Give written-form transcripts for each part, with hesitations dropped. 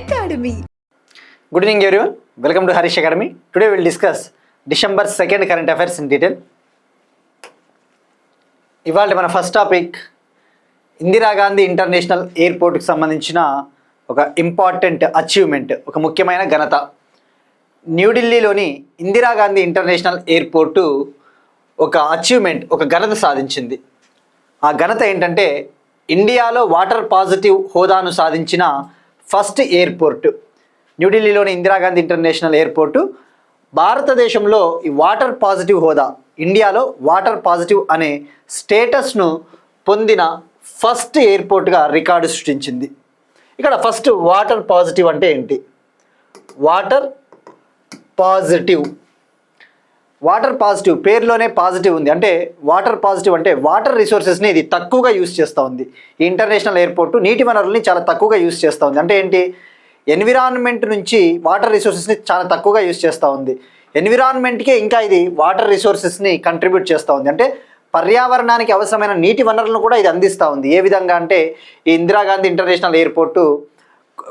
Academy. Good evening everyone. Welcome to Harish Academy. Today we will discuss December 2nd current affairs in detail. ఇవాళ మన first topic Indira Gandhi international ఎయిర్పోర్ట్కి సంబంధించిన ఒక important achievement, ఒక ముఖ్యమైన ఘనత. న్యూఢిల్లీలోని ఇందిరాగాంధీ ఇంటర్నేషనల్ ఎయిర్పోర్టు ఒక అచీవ్మెంట్, ఒక ఘనత సాధించింది. ఆ ఘనత ఏంటంటే ఇండియాలో వాటర్ పాజిటివ్ హోదాను సాధించిన ఫస్ట్ ఎయిర్పోర్టు. న్యూఢిల్లీలోని ఇందిరాగాంధీ ఇంటర్నేషనల్ ఎయిర్పోర్టు భారతదేశంలో ఈ వాటర్ పాజిటివ్ హోదా, ఇండియాలో వాటర్ పాజిటివ్ అనే స్టేటస్ను పొందిన ఫస్ట్ ఎయిర్పోర్ట్గా రికార్డు సృష్టించింది. ఇక్కడ ఫస్ట్ వాటర్ పాజిటివ్ అంటే ఏంటి? వాటర్ పాజిటివ్, వాటర్ పాజిటివ్ పేరులోనే పాజిటివ్ ఉంది. అంటే వాటర్ పాజిటివ్ అంటే వాటర్ రిసోర్సెస్ని ఇది తక్కువగా యూజ్ చేస్తూ ఉంది. ఈ ఇంటర్నేషనల్ ఎయిర్పోర్టు నీటి వనరుల్ని చాలా తక్కువగా యూజ్ చేస్తూ ఉంది. అంటే ఏంటి? ఎన్విరాన్మెంట్ నుంచి వాటర్ రిసోర్సెస్ని చాలా తక్కువగా యూజ్ చేస్తూ ఉంది. ఎన్విరాన్మెంట్కే ఇంకా ఇది వాటర్ రిసోర్సెస్ని కంట్రిబ్యూట్ చేస్తూ ఉంది. అంటే పర్యావరణానికి అవసరమైన నీటి వనరులను కూడా ఇది అందిస్తూ ఉంది. ఏ విధంగా అంటే ఈ ఇందిరాగాంధీ ఇంటర్నేషనల్ ఎయిర్పోర్టు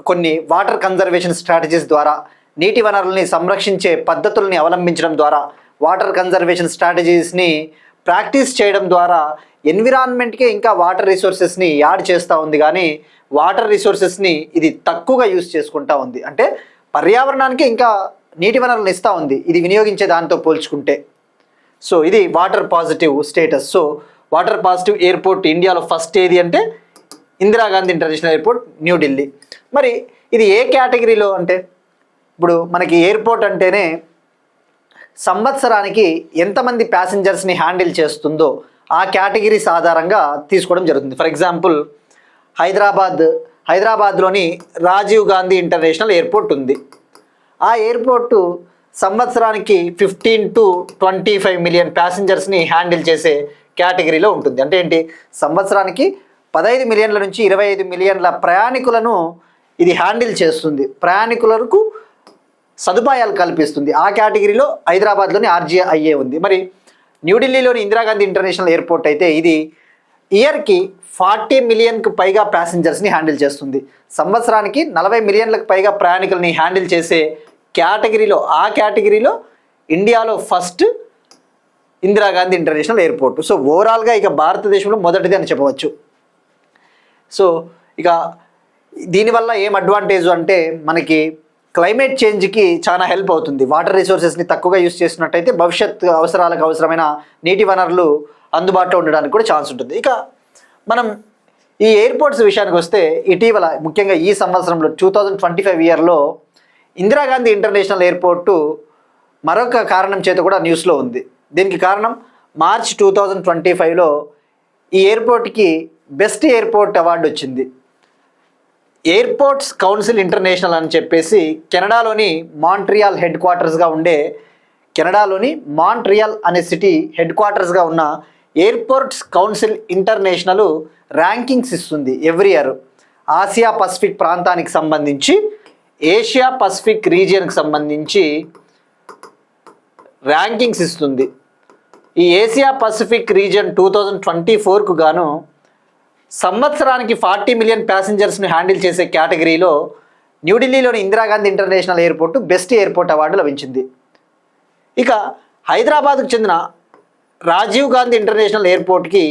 కొన్ని వాటర్ కన్జర్వేషన్ స్ట్రాటజీస్ ద్వారా, నీటి వనరుల్ని సంరక్షించే పద్ధతుల్ని అవలంబించడం ద్వారా, వాటర్ కన్జర్వేషన్ స్ట్రాటజీస్ని ప్రాక్టీస్ చేయడం ద్వారా ఎన్విరాన్మెంట్కే ఇంకా వాటర్ రిసోర్సెస్ని యాడ్ చేస్తూ ఉంది. కానీ వాటర్ రిసోర్సెస్ని ఇది తక్కువగా యూజ్ చేసుకుంటూ ఉంది. అంటే పర్యావరణానికి ఇంకా నీటి వనరులను ఇస్తూ ఉంది ఇది వినియోగించే దాంతో పోల్చుకుంటే. సో ఇది water positive status. So water positive airport ఇండియాలో ఫస్ట్ ఏది అంటే ఇందిరాగాంధీ ఇంటర్నేషనల్ ఎయిర్పోర్ట్, న్యూఢిల్లీ. మరి ఇది ఏ కేటగిరీలో అంటే, ఇప్పుడు మనకి ఎయిర్పోర్ట్ అంటేనే సంవత్సరానికి ఎంతమంది ప్యాసింజర్స్ని హ్యాండిల్ చేస్తుందో ఆ కేటగిరీస్ ఆధారంగా తీసుకోవడం జరుగుతుంది. ఫర్ ఎగ్జాంపుల్ హైదరాబాద్లోని రాజీవ్ గాంధీ ఇంటర్నేషనల్ ఎయిర్పోర్ట్ ఉంది. ఆ ఎయిర్పోర్టు సంవత్సరానికి 15 to 25 మిలియన్ ప్యాసింజర్స్ని హ్యాండిల్ చేసే కేటగిరీలో ఉంటుంది. అంటే ఏంటి? సంవత్సరానికి 15 మిలియన్ల నుంచి 25 మిలియన్ల ప్రయాణికులను ఇది హ్యాండిల్ చేస్తుంది, ప్రయాణికులకు సదుపాయాలు కల్పిస్తుంది. ఆ కేటగిరీలో హైదరాబాద్లోని RGIA ఉంది. మరి న్యూఢిల్లీలోని ఇందిరాగాంధీ ఇంటర్నేషనల్ ఎయిర్పోర్ట్ అయితే ఇది ఇయర్కి 40 మిలియన్కు పైగా ప్యాసింజర్స్ని హ్యాండిల్ చేస్తుంది. సంవత్సరానికి 40 మిలియన్లకు పైగా ప్రయాణికులని హ్యాండిల్ చేసే కేటగిరీలో, ఆ కేటగిరీలో ఇండియాలో first Indira Gandhi international airport. So ఓవరాల్గా ఇక భారతదేశంలో మొదటిది అని చెప్పవచ్చు. సో ఇక దీనివల్ల ఏం అడ్వాంటేజ్ అంటే మనకి క్లైమేట్ చేంజ్కి చాలా హెల్ప్ అవుతుంది. వాటర్ రిసోర్సెస్ని తక్కువగా యూజ్ చేసినట్టయితే భవిష్యత్ అవసరాలకు అవసరమైన నీటి వనరులు అందుబాటులో ఉండడానికి కూడా ఛాన్స్ ఉంటుంది. ఇక మనం ఈ ఎయిర్పోర్ట్స్ విషయానికి వస్తే ఇటీవల ముఖ్యంగా ఈ సంవత్సరంలో 2025 ఇయర్లో ఇందిరాగాంధీ ఇంటర్నేషనల్ ఎయిర్పోర్టు మరొక కారణం చేత కూడా న్యూస్లో ఉంది. దీనికి కారణం మార్చ్ 2025లో ఈ ఎయిర్పోర్ట్కి బెస్ట్ ఎయిర్పోర్ట్ అవార్డు వచ్చింది. ఎయిర్పోర్ట్స్ కౌన్సిల్ ఇంటర్నేషనల్ అని చెప్పేసి కెనడాలోని మాంట్రియాల్ హెడ్ క్వార్టర్స్గా ఉండే, కెనడాలోని మాంట్రియాల్ అనే సిటీ హెడ్ క్వార్టర్స్గా ఉన్న ఎయిర్పోర్ట్స్ కౌన్సిల్ ఇంటర్నేషనల్ ర్యాంకింగ్స్ ఇస్తుంది ఎవ్రీ ఇయర్. ఆసియా పసిఫిక్ ప్రాంతానికి సంబంధించి, ఏషియా పసిఫిక్ రీజియన్కి సంబంధించి ర్యాంకింగ్స్ ఇస్తుంది. ఈ ఏషియా పసిఫిక్ రీజియన్ 2024కు గాను సంవత్సరానికి 40 మిలియన్ ప్యాసింజర్స్ని హ్యాండిల్ చేసే కేటగిరీలో న్యూఢిల్లీలోని Indira Gandhi international airport best airport award లభించింది. ఇక హైదరాబాద్కు చెందిన రాజీవ్ గాంధీ ఇంటర్నేషనల్ ఎయిర్పోర్ట్కి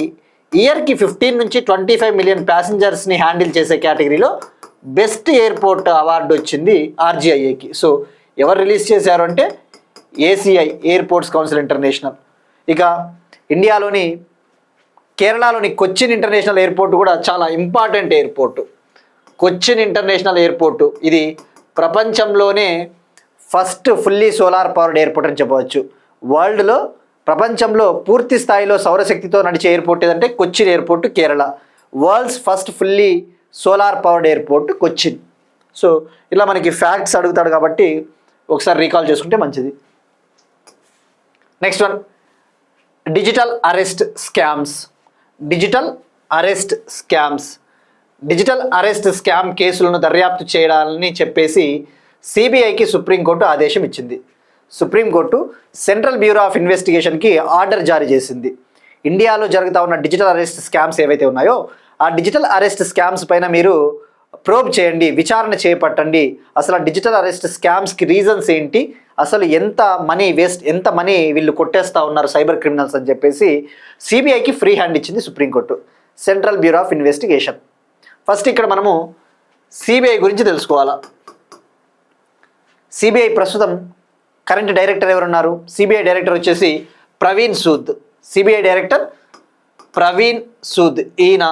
ఇయర్కి 15 నుంచి 25 మిలియన్ ప్యాసింజర్స్ని హ్యాండిల్ చేసే కేటగిరీలో బెస్ట్ ఎయిర్పోర్ట్ అవార్డు వచ్చింది RGIAకి. సో ఎవరు రిలీజ్ చేశారు అంటే ACI, ఎయిర్పోర్ట్స్ కౌన్సిల్ ఇంటర్నేషనల్. ఇక ఇండియాలోని కేరళలోని కొచ్చిన్ ఇంటర్నేషనల్ ఎయిర్పోర్ట్ కూడా చాలా important airport. Cochin international airport ఇది ప్రపంచంలోనే first fully solar powered airport అని చెప్పవచ్చు. వరల్డ్లో, ప్రపంచంలో పూర్తి స్థాయిలో సౌరశక్తితో నడిచే ఎయిర్పోర్ట్ ఏదంటే Cochin airport, Kerala. World's first fully solar powered airport Cochin. So ఇలా మనకి ఫ్యాక్ట్స్ అడుగుతాడు కాబట్టి ఒకసారి రీకాల్ చేసుకుంటే మంచిది. Next one, digital arrest scams. Digital arrest scam కేసులను దర్యాప్తు చేయాలని చెప్పేసి సిబిఐకి సుప్రీంకోర్టు ఆదేశం ఇచ్చింది. సుప్రీంకోర్టు సెంట్రల్ బ్యూరో ఆఫ్ ఇన్వెస్టిగేషన్కి ఆర్డర్ జారీ చేసింది. ఇండియాలో జరుగుతూ ఉన్న డిజిటల్ అరెస్ట్ స్కామ్స్ ఏవైతే ఉన్నాయో ఆ డిజిటల్ అరెస్ట్ స్కామ్స్ పైన మీరు ప్రోబ్ చేయండి, విచారణ చేపట్టండి, అసలు డిజిటల్ అరెస్ట్ స్కామ్స్కి రీజన్స్ ఏంటి, అసలు ఎంత మనీ వీళ్ళు కొట్టేస్తూ ఉన్నారు సైబర్ క్రిమినల్స్ అని చెప్పేసి సిబిఐకి ఫ్రీ హ్యాండ్ ఇచ్చింది supreme court, central bureau of investigation. First ఇక్కడ మనము సిబిఐ గురించి తెలుసుకోవాలా. సిబిఐ ప్రస్తుతం కరెంట్ డైరెక్టర్ ఎవరున్నారు? సిబిఐ డైరెక్టర్ వచ్చేసి ప్రవీణ్ సూద్. సిబిఐ డైరెక్టర్ ప్రవీణ్ సూద్, ఈయన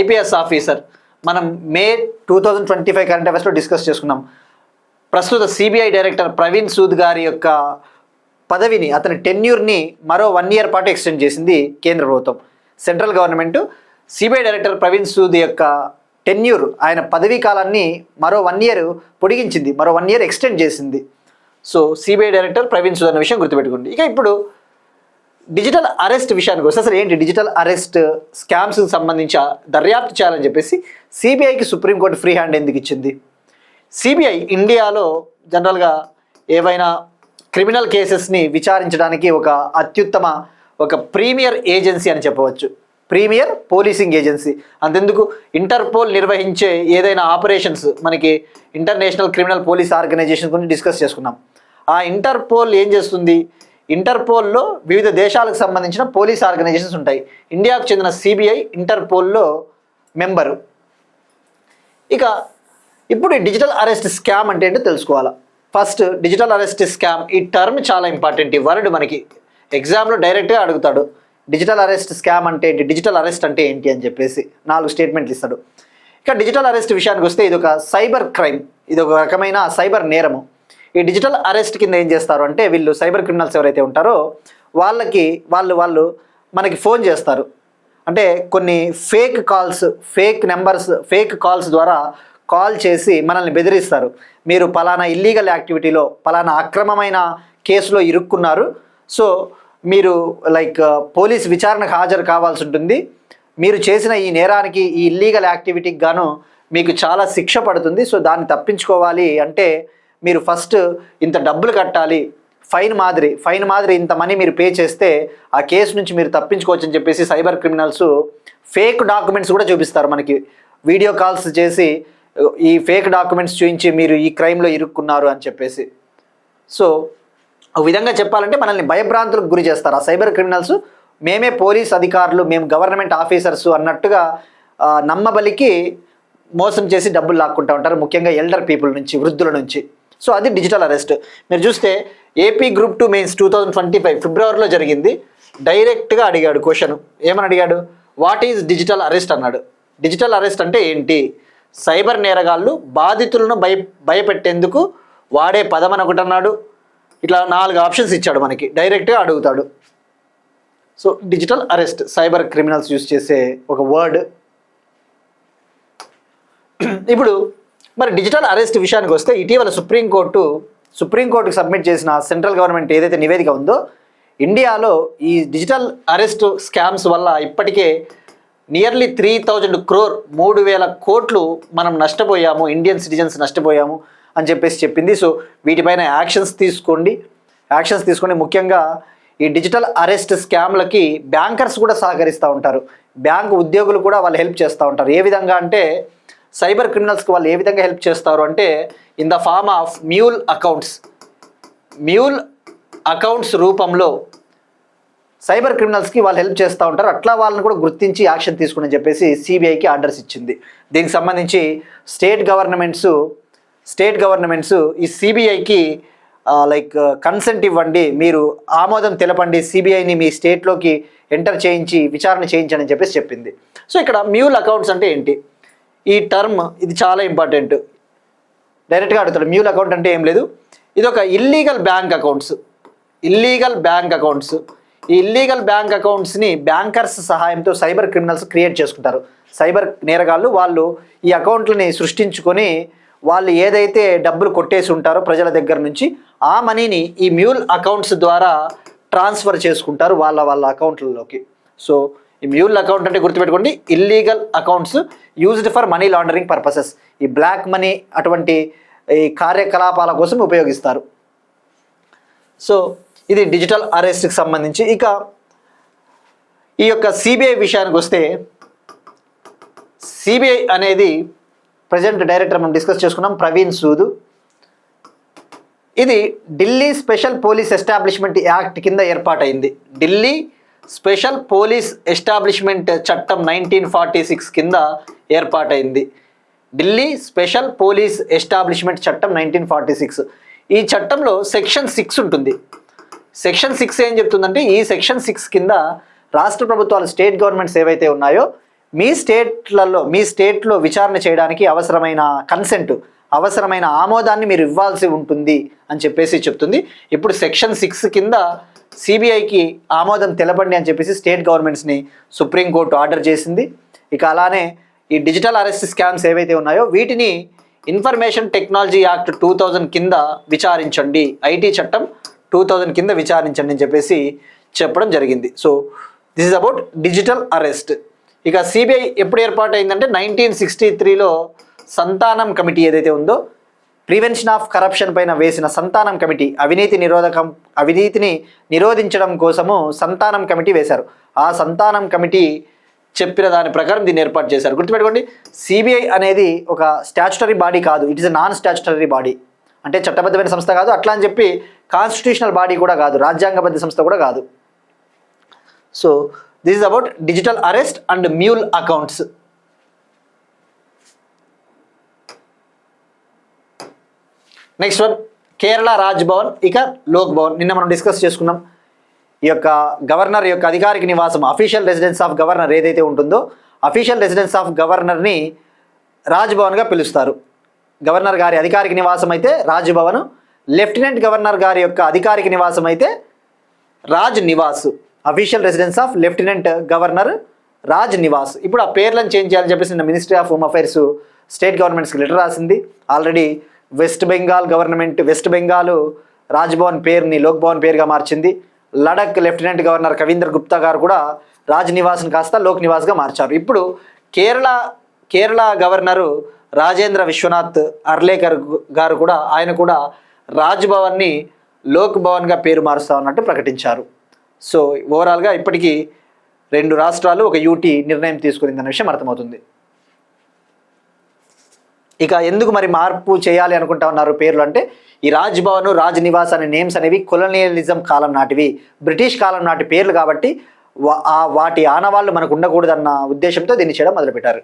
ఐపీఎస్ ఆఫీసర్. మనం మే 2025 కరెంట్ అఫైర్స్లో డిస్కస్ చేసుకున్నాం. ప్రస్తుత సిబిఐ డైరెక్టర్ ప్రవీణ్ సూద్ గారి యొక్క పదవిని, అతని టెన్యూర్ని మరో 1 year పాటు ఎక్స్టెండ్ చేసింది కేంద్ర ప్రభుత్వం. Central government CBI director Praveen Sood యొక్క టెన్యూర్, ఆయన పదవీ కాలాన్ని మరో 1 year పొడిగించింది, మరో 1 year ఎక్స్టెండ్ చేసింది. So CBI director Praveen Sood అనే విషయం గుర్తుపెట్టుకోండి. ఇక ఇప్పుడు డిజిటల్ అరెస్ట్ విషయానికి వస్తే అసలు ఏంటి డిజిటల్ అరెస్ట్ స్కామ్స్కి సంబంధించి దర్యాప్తు చేయాలని చెప్పేసి సిబిఐకి సుప్రీంకోర్టు ఫ్రీ హ్యాండ్ ఎందుకు ఇచ్చింది? సిబిఐ ఇండియాలో జనరల్గా ఏవైనా క్రిమినల్ కేసెస్ని విచారించడానికి ఒక ప్రీమియర్ ఏజెన్సీ అని చెప్పవచ్చు, ప్రీమియర్ పోలీసింగ్ ఏజెన్సీ. అంతెందుకు, ఇంటర్పోల్ నిర్వహించే ఏదైనా ఆపరేషన్స్, మనకి ఇంటర్నేషనల్ క్రిమినల్ పోలీస్ ఆర్గనైజేషన్ గురించి డిస్కస్ చేసుకున్నాం. ఆ ఇంటర్పోల్ ఏం చేస్తుంది? ఇంటర్పోల్లో వివిధ దేశాలకు సంబంధించిన పోలీస్ ఆర్గనైజేషన్స్ ఉంటాయి. ఇండియాకు చెందిన సిబిఐ ఇంటర్పోల్లో మెంబరు. ఇక ఇప్పుడు ఈ డిజిటల్ అరెస్ట్ స్కామ్ అంటే ఏంటో తెలుసుకోవాలా. ఫస్ట్ డిజిటల్ అరెస్ట్ స్కామ్, ఈ టర్మ్ చాలా ఇంపార్టెంట్. ఈ వర్డ్ మనకి ఎగ్జామ్లో డైరెక్ట్గా అడుగుతాడు, డిజిటల్ అరెస్ట్ స్కామ్ అంటే ఏంటి, డిజిటల్ అరెస్ట్ అంటే ఏంటి అని చెప్పేసి 4 స్టేట్మెంట్లు ఇస్తాడు. ఇక డిజిటల్ అరెస్ట్ విషయానికి వస్తే ఇది ఒక సైబర్ క్రైమ్, ఇది ఒక రకమైన సైబర్ నేరము. ఈ డిజిటల్ అరెస్ట్ కింద ఏం చేస్తారు అంటే, వీళ్ళు సైబర్ క్రిమినల్స్ ఎవరైతే ఉంటారో వాళ్ళు మనకి ఫోన్ చేస్తారు. అంటే కొన్ని fake calls, fake numbers, fake calls ద్వారా కాల్ చేసి మనల్ని బెదిరిస్తారు. మీరు పలానా ఇల్లీగల్ యాక్టివిటీలో, పలానా అక్రమమైన కేసులో ఇరుక్కున్నారు, సో మీరు పోలీస్ విచారణకు హాజరు కావాల్సి ఉంటుంది, మీరు చేసిన ఈ నేరానికి, ఈ ఇల్లీగల్ యాక్టివిటీకి గాను మీకు చాలా శిక్ష పడుతుంది, సో దాన్ని తప్పించుకోవాలి అంటే మీరు ఫస్ట్ ఇంత డబ్బులు కట్టాలి, ఫైన్ మాదిరి ఇంత మనీ మీరు పే చేస్తే ఆ కేసు నుంచి మీరు తప్పించుకోవచ్చు అని చెప్పేసి సైబర్ క్రిమినల్స్ ఫేక్ డాక్యుమెంట్స్ కూడా చూపిస్తారు. మనకి వీడియో కాల్స్ చేసి ఈ ఫేక్ డాక్యుమెంట్స్ చూపించి మీరు ఈ క్రైమ్లో ఇరుక్కున్నారు అని చెప్పేసి. సో ఒక విధంగా చెప్పాలంటే మనల్ని భయభ్రాంతులకు గురి చేస్తారు ఆ సైబర్ క్రిమినల్స్. మేమే పోలీస్ అధికారులు, మేము గవర్నమెంట్ ఆఫీసర్స్ అన్నట్టుగా నమ్మబలికి మోసం చేసి డబ్బులు లాక్కుంటూ ఉంటారు, ముఖ్యంగా ఎల్డర్ పీపుల్ నుంచి, వృద్ధుల నుంచి. సో అది డిజిటల్ అరెస్ట్. మీరు చూస్తే ఏపీ గ్రూప్ 2 మెయిన్స్ 2025 ఫిబ్రవరిలో జరిగింది. డైరెక్ట్గా అడిగాడు క్వశ్చన్, ఏమని అడిగాడు? వాట్ ఈజ్ డిజిటల్ అరెస్ట్ అన్నాడు. డిజిటల్ అరెస్ట్ అంటే ఏంటి? సైబర్ నేరగాళ్ళు బాధితులను భయపెట్టేందుకు వాడే పదం అని ఒకటి అన్నాడు. ఇట్లా 4 ఆప్షన్స్ ఇచ్చాడు మనకి, డైరెక్ట్గా అడుగుతాడు. So digital arrest cyber criminals use చేసే ఒక వర్డ్. ఇప్పుడు మరి డిజిటల్ అరెస్ట్ విషయానికి వస్తే ఇటీవల సుప్రీంకోర్టుకి సబ్మిట్ చేసిన సెంట్రల్ గవర్నమెంట్ ఏదైతే నివేదిక ఉందో, ఇండియాలో ఈ డిజిటల్ అరెస్ట్ స్కామ్స్ వల్ల ఇప్పటికే నియర్లీ 3,000 crore 3,000 కోట్లు మనం నష్టపోయాము, ఇండియన్ సిటిజన్స్ నష్టపోయాము అని చెప్పేసి చెప్పింది. సో వీటిపైన యాక్షన్స్ తీసుకోండి. ముఖ్యంగా ఈ డిజిటల్ అరెస్ట్ స్కామ్లకి బ్యాంకర్స్ కూడా సహకరిస్తూ ఉంటారు, బ్యాంకు ఉద్యోగులు కూడా వాళ్ళు హెల్ప్ చేస్తూ ఉంటారు. ఏ విధంగా అంటే సైబర్ క్రిమినల్స్కి వాళ్ళు ఏ విధంగా హెల్ప్ చేస్తారు అంటే in the form of mule accounts రూపంలో సైబర్ క్రిమినల్స్కి వాళ్ళు హెల్ప్ చేస్తూ ఉంటారు. అట్లా వాళ్ళని కూడా గుర్తించి యాక్షన్ తీసుకుని చెప్పేసి సిబిఐకి ఆర్డర్స్ ఇచ్చింది. దీనికి సంబంధించి స్టేట్ గవర్నమెంట్స్ ఈ సిబిఐకి కన్సెంట్ ఇవ్వండి, మీరు ఆమోదం తెలపండి, సిబిఐని మీ స్టేట్లోకి ఎంటర్ చేయించి విచారణ చేయించండి అని చెప్పేసి చెప్పింది. సో ఇక్కడ మ్యూల్ అకౌంట్స్ అంటే ఏంటి? ఈ టర్మ్ ఇది చాలా ఇంపార్టెంట్. డైరెక్ట్గా అడుగుతాడు, మ్యూల్ అకౌంట్ అంటే ఏం లేదు, ఇది ఒక ఇల్లీగల్ బ్యాంక్ అకౌంట్స్. ఈ ఇల్లీగల్ బ్యాంక్ అకౌంట్స్ని బ్యాంకర్స్ సహాయంతో సైబర్ క్రిమినల్స్ క్రియేట్ చేసుకుంటారు. సైబర్ నేరగాళ్ళు వాళ్ళు ఈ అకౌంట్లని సృష్టించుకొని వాళ్ళు ఏదైతే డబ్బులు కొట్టేసి ఉంటారో ప్రజల దగ్గర నుంచి, ఆ మనీని ఈ మ్యూల్ అకౌంట్స్ ద్వారా ట్రాన్స్ఫర్ చేసుకుంటారు వాళ్ళ అకౌంట్లలోకి. సో ఈ మ్యూల్ అకౌంట్ అంటే గుర్తుపెట్టుకోండి, illegal accounts used for money laundering purposes. ఈ బ్లాక్ మనీ అటువంటి ఈ కార్యకలాపాల కోసం ఉపయోగిస్తారు. సో ఇది డిజిటల్ అరెస్ట్కి సంబంధించి. ఇక ఈ యొక్క సిబిఐ విషయానికి వస్తే, సిబిఐ అనేది ప్రజెంట్ డైరెక్టర్ మనం డిస్కస్ చేసుకున్నాం ప్రవీణ్ సూద్. ఇది Delhi special police establishment act కింద ఏర్పాటైంది. ఢిల్లీ స్పెషల్ పోలీస్ ఎస్టాబ్లిష్మెంట్ చట్టం 1946 కింద ఏర్పాటైంది. ఢిల్లీ స్పెషల్ పోలీస్ ఎస్టాబ్లిష్మెంట్ చట్టం 1946. ఈ చట్టంలో సెక్షన్ 6 ఉంటుంది. సెక్షన్ 6 ఏం చెప్తుందంటే, ఈ సెక్షన్ 6 కింద రాష్ట్ర ప్రభుత్వాలు, స్టేట్ గవర్నమెంట్స్ ఏవైతే ఉన్నాయో మీ స్టేట్లో విచారణ చేయడానికి అవసరమైన కన్సెంట్, అవసరమైన ఆమోదాన్ని మీరు ఇవ్వాల్సి ఉంటుంది అని చెప్పేసి చెప్తుంది. ఇప్పుడు సెక్షన్ 6 కింద సిబిఐకి ఆమోదం తెలపండి అని చెప్పేసి స్టేట్ గవర్నమెంట్స్ని సుప్రీంకోర్టు ఆర్డర్ చేసింది. ఇక అలానే ఈ డిజిటల్ అరెస్ట్ స్కామ్స్ ఏవైతే ఉన్నాయో వీటిని ఇన్ఫర్మేషన్ టెక్నాలజీ యాక్ట్ 2000 కింద విచారించండి, ఐటీ చట్టం 2000 కింద విచారించండి అని చెప్పేసి చెప్పడం జరిగింది. So this is about digital arrest. ఇక సిబిఐ ఎప్పుడు ఏర్పాటైందంటే 1963లో సంతానం కమిటీ ఏదైతే ఉందో, ప్రివెన్షన్ ఆఫ్ కరప్షన్ పైన వేసిన సంతానం కమిటీ, అవినీతిని నిరోధించడం కోసము సంతానం కమిటీ వేశారు. ఆ సంతానం కమిటీ చెప్పిన దాని ప్రకారం దీన్ని ఏర్పాటు చేశారు. గుర్తుపెట్టుకోండి, సిబిఐ అనేది ఒక స్టాచ్యుటరీ బాడీ కాదు, it is non statutory body. అంటే చట్టబద్ధమైన సంస్థ కాదు, అట్లా అని చెప్పి కాన్స్టిట్యూషనల్ బాడీ కూడా కాదు, రాజ్యాంగబద్ధ సంస్థ కూడా కాదు. So this is about digital arrest and mule accounts. Next one Kerala Raj Bhavan, ఇక లోక్ భవన్. నిన్న మనం డిస్కస్ చేసుకున్నాం. ఈ యొక్క గవర్నర్ యొక్క అధికారిక నివాసం, అఫీషియల్ రెసిడెన్స్ ఆఫ్ గవర్నర్ ఏదైతే ఉంటుందో, అఫీషియల్ రెసిడెన్స్ ఆఫ్ గవర్నర్ని రాజ్ భవన్గా పిలుస్తారు. గవర్నర్ గారి అధికారిక నివాసం అయితే రాజ్ భవన్, లెఫ్టినెంట్ గవర్నర్ గారి యొక్క అధికారిక నివాసం అయితే Raj Niwas. Official residence of lieutenant governor Raj Niwas. ఇప్పుడు ఆ పేర్లను చేంజ్ చేయాలని చెప్పేసి నిన్న ministry of home affairs state గవర్నమెంట్స్కి లెటర్ రాసింది. ఆల్రెడీ వెస్ట్ బెంగాల్ గవర్నమెంట్, వెస్ట్ బెంగాల్ రాజ్ భవన్ పేరుని లోక్ భవన్ పేరుగా మార్చింది. లడక్ లెఫ్టినెంట్ గవర్నర్ కవీందర్ గుప్తా గారు కూడా రాజ్ నివాస్ని కాస్త లోక్ నివాస్గా మార్చారు. ఇప్పుడు కేరళ గవర్నరు రాజేంద్ర విశ్వనాథ్ అర్లేకర్ గారు కూడా, ఆయన కూడా రాజ్ భవన్ని లోక్ భవన్గా పేరు మారుస్తా ఉన్నట్టు ప్రకటించారు. సో ఓవరాల్గా ఇప్పటికీ 2 రాష్ట్రాలు, ఒక యూటీ నిర్ణయం తీసుకునిందన్న విషయం అర్థమవుతుంది. ఇక ఎందుకు మరి మార్పు చేయాలి అనుకుంటా ఉన్నారు పేర్లు అంటే, ఈ రాజ్ భవన్, రాజ్ నివాస్ అనే నేమ్స్ అనేవి కొలోనియలిజం కాలం నాటివి, బ్రిటిష్ కాలం నాటి పేర్లు కాబట్టి వాటి ఆనవాళ్ళు మనకు ఉండకూడదన్న ఉద్దేశంతో దీన్ని చేయడం మొదలుపెట్టారు.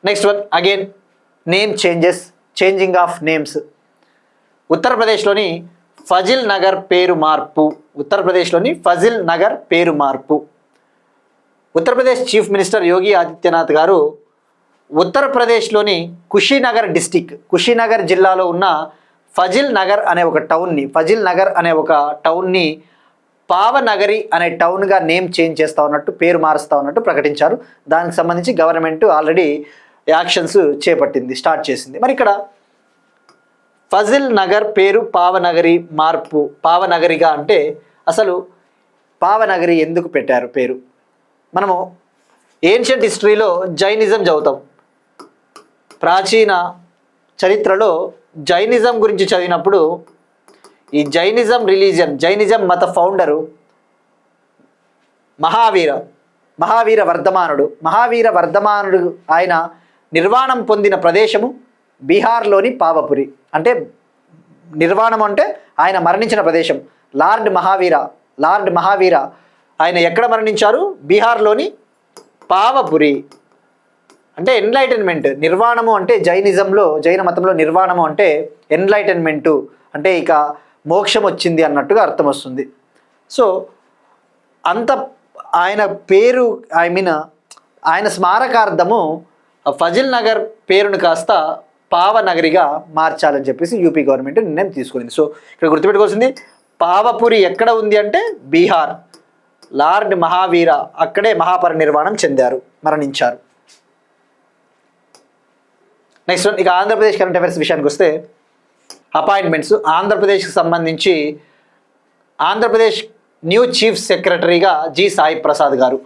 Next one again name changing of names. ఉత్తరప్రదేశ్లోని ఫజిల్ నగర్ పేరు మార్పు. ఉత్తరప్రదేశ్ చీఫ్ మినిస్టర్ యోగి ఆదిత్యనాథ్ గారు ఉత్తరప్రదేశ్లోని కుషీనగర్ జిల్లాలో ఉన్న ఫజిల్ నగర్ అనే ఒక టౌన్ని పావనగరి అనే టౌన్గా నేమ్ చేంజ్ చేస్తూ ఉన్నట్టు, పేరు మారుస్తూ ఉన్నట్టు ప్రకటించారు. దానికి సంబంధించి గవర్నమెంట్ ఆల్రెడీ యాక్షన్స్ స్టార్ట్ చేసింది. మరి ఇక్కడ ఫజిల్ నగర్ పేరు పావనగరి మార్పు, పావనగరిగా అంటే అసలు పావనగరి ఎందుకు పెట్టారు పేరు? మనము ఏన్షియంట్ హిస్టరీలో జైనిజం చదువుతాం. ప్రాచీన చరిత్రలో జైనిజం గురించి చదివినప్పుడు ఈ జైనిజం మత ఫౌండరు మహావీర వర్ధమానుడు. ఆయన నిర్వాణం పొందిన ప్రదేశము బీహార్లోని పావపురి. అంటే నిర్వాణం అంటే ఆయన మరణించిన ప్రదేశం. లార్డ్ మహావీర ఆయన ఎక్కడ మరణించారు? బీహార్లోని పావపురి. అంటే ఎన్లైటన్మెంట్, నిర్వాణము అంటే జైన మతంలో నిర్వాణము అంటే ఎన్లైటన్మెంటు, అంటే ఇక మోక్షం వచ్చింది అన్నట్టుగా అర్థం వస్తుంది. సో అంత ఆయన పేరు, ఆయన స్మారకార్థము ఫజిల్ నగర్ పేరును కాస్త పావనగరిగా మార్చాలని చెప్పేసి యూపీ గవర్నమెంట్ నిర్ణయం తీసుకుంది. సో ఇక్కడ గుర్తుపెట్టుకోవాల్సింది, పావపురి ఎక్కడ ఉంది అంటే బీహార్. లార్డ్ మహావీర అక్కడే మహాపరినిర్వాణం మరణించారు. నెక్స్ట్ వన్, ఇక ఆంధ్రప్రదేశ్ కరెంట్ అఫైర్స్ విషయానికి వస్తే అపాయింట్మెంట్స్. ఆంధ్రప్రదేశ్కి సంబంధించి ఆంధ్రప్రదేశ్ న్యూ చీఫ్ సెక్రటరీగా జి సాయి ప్రసాద్ గారు.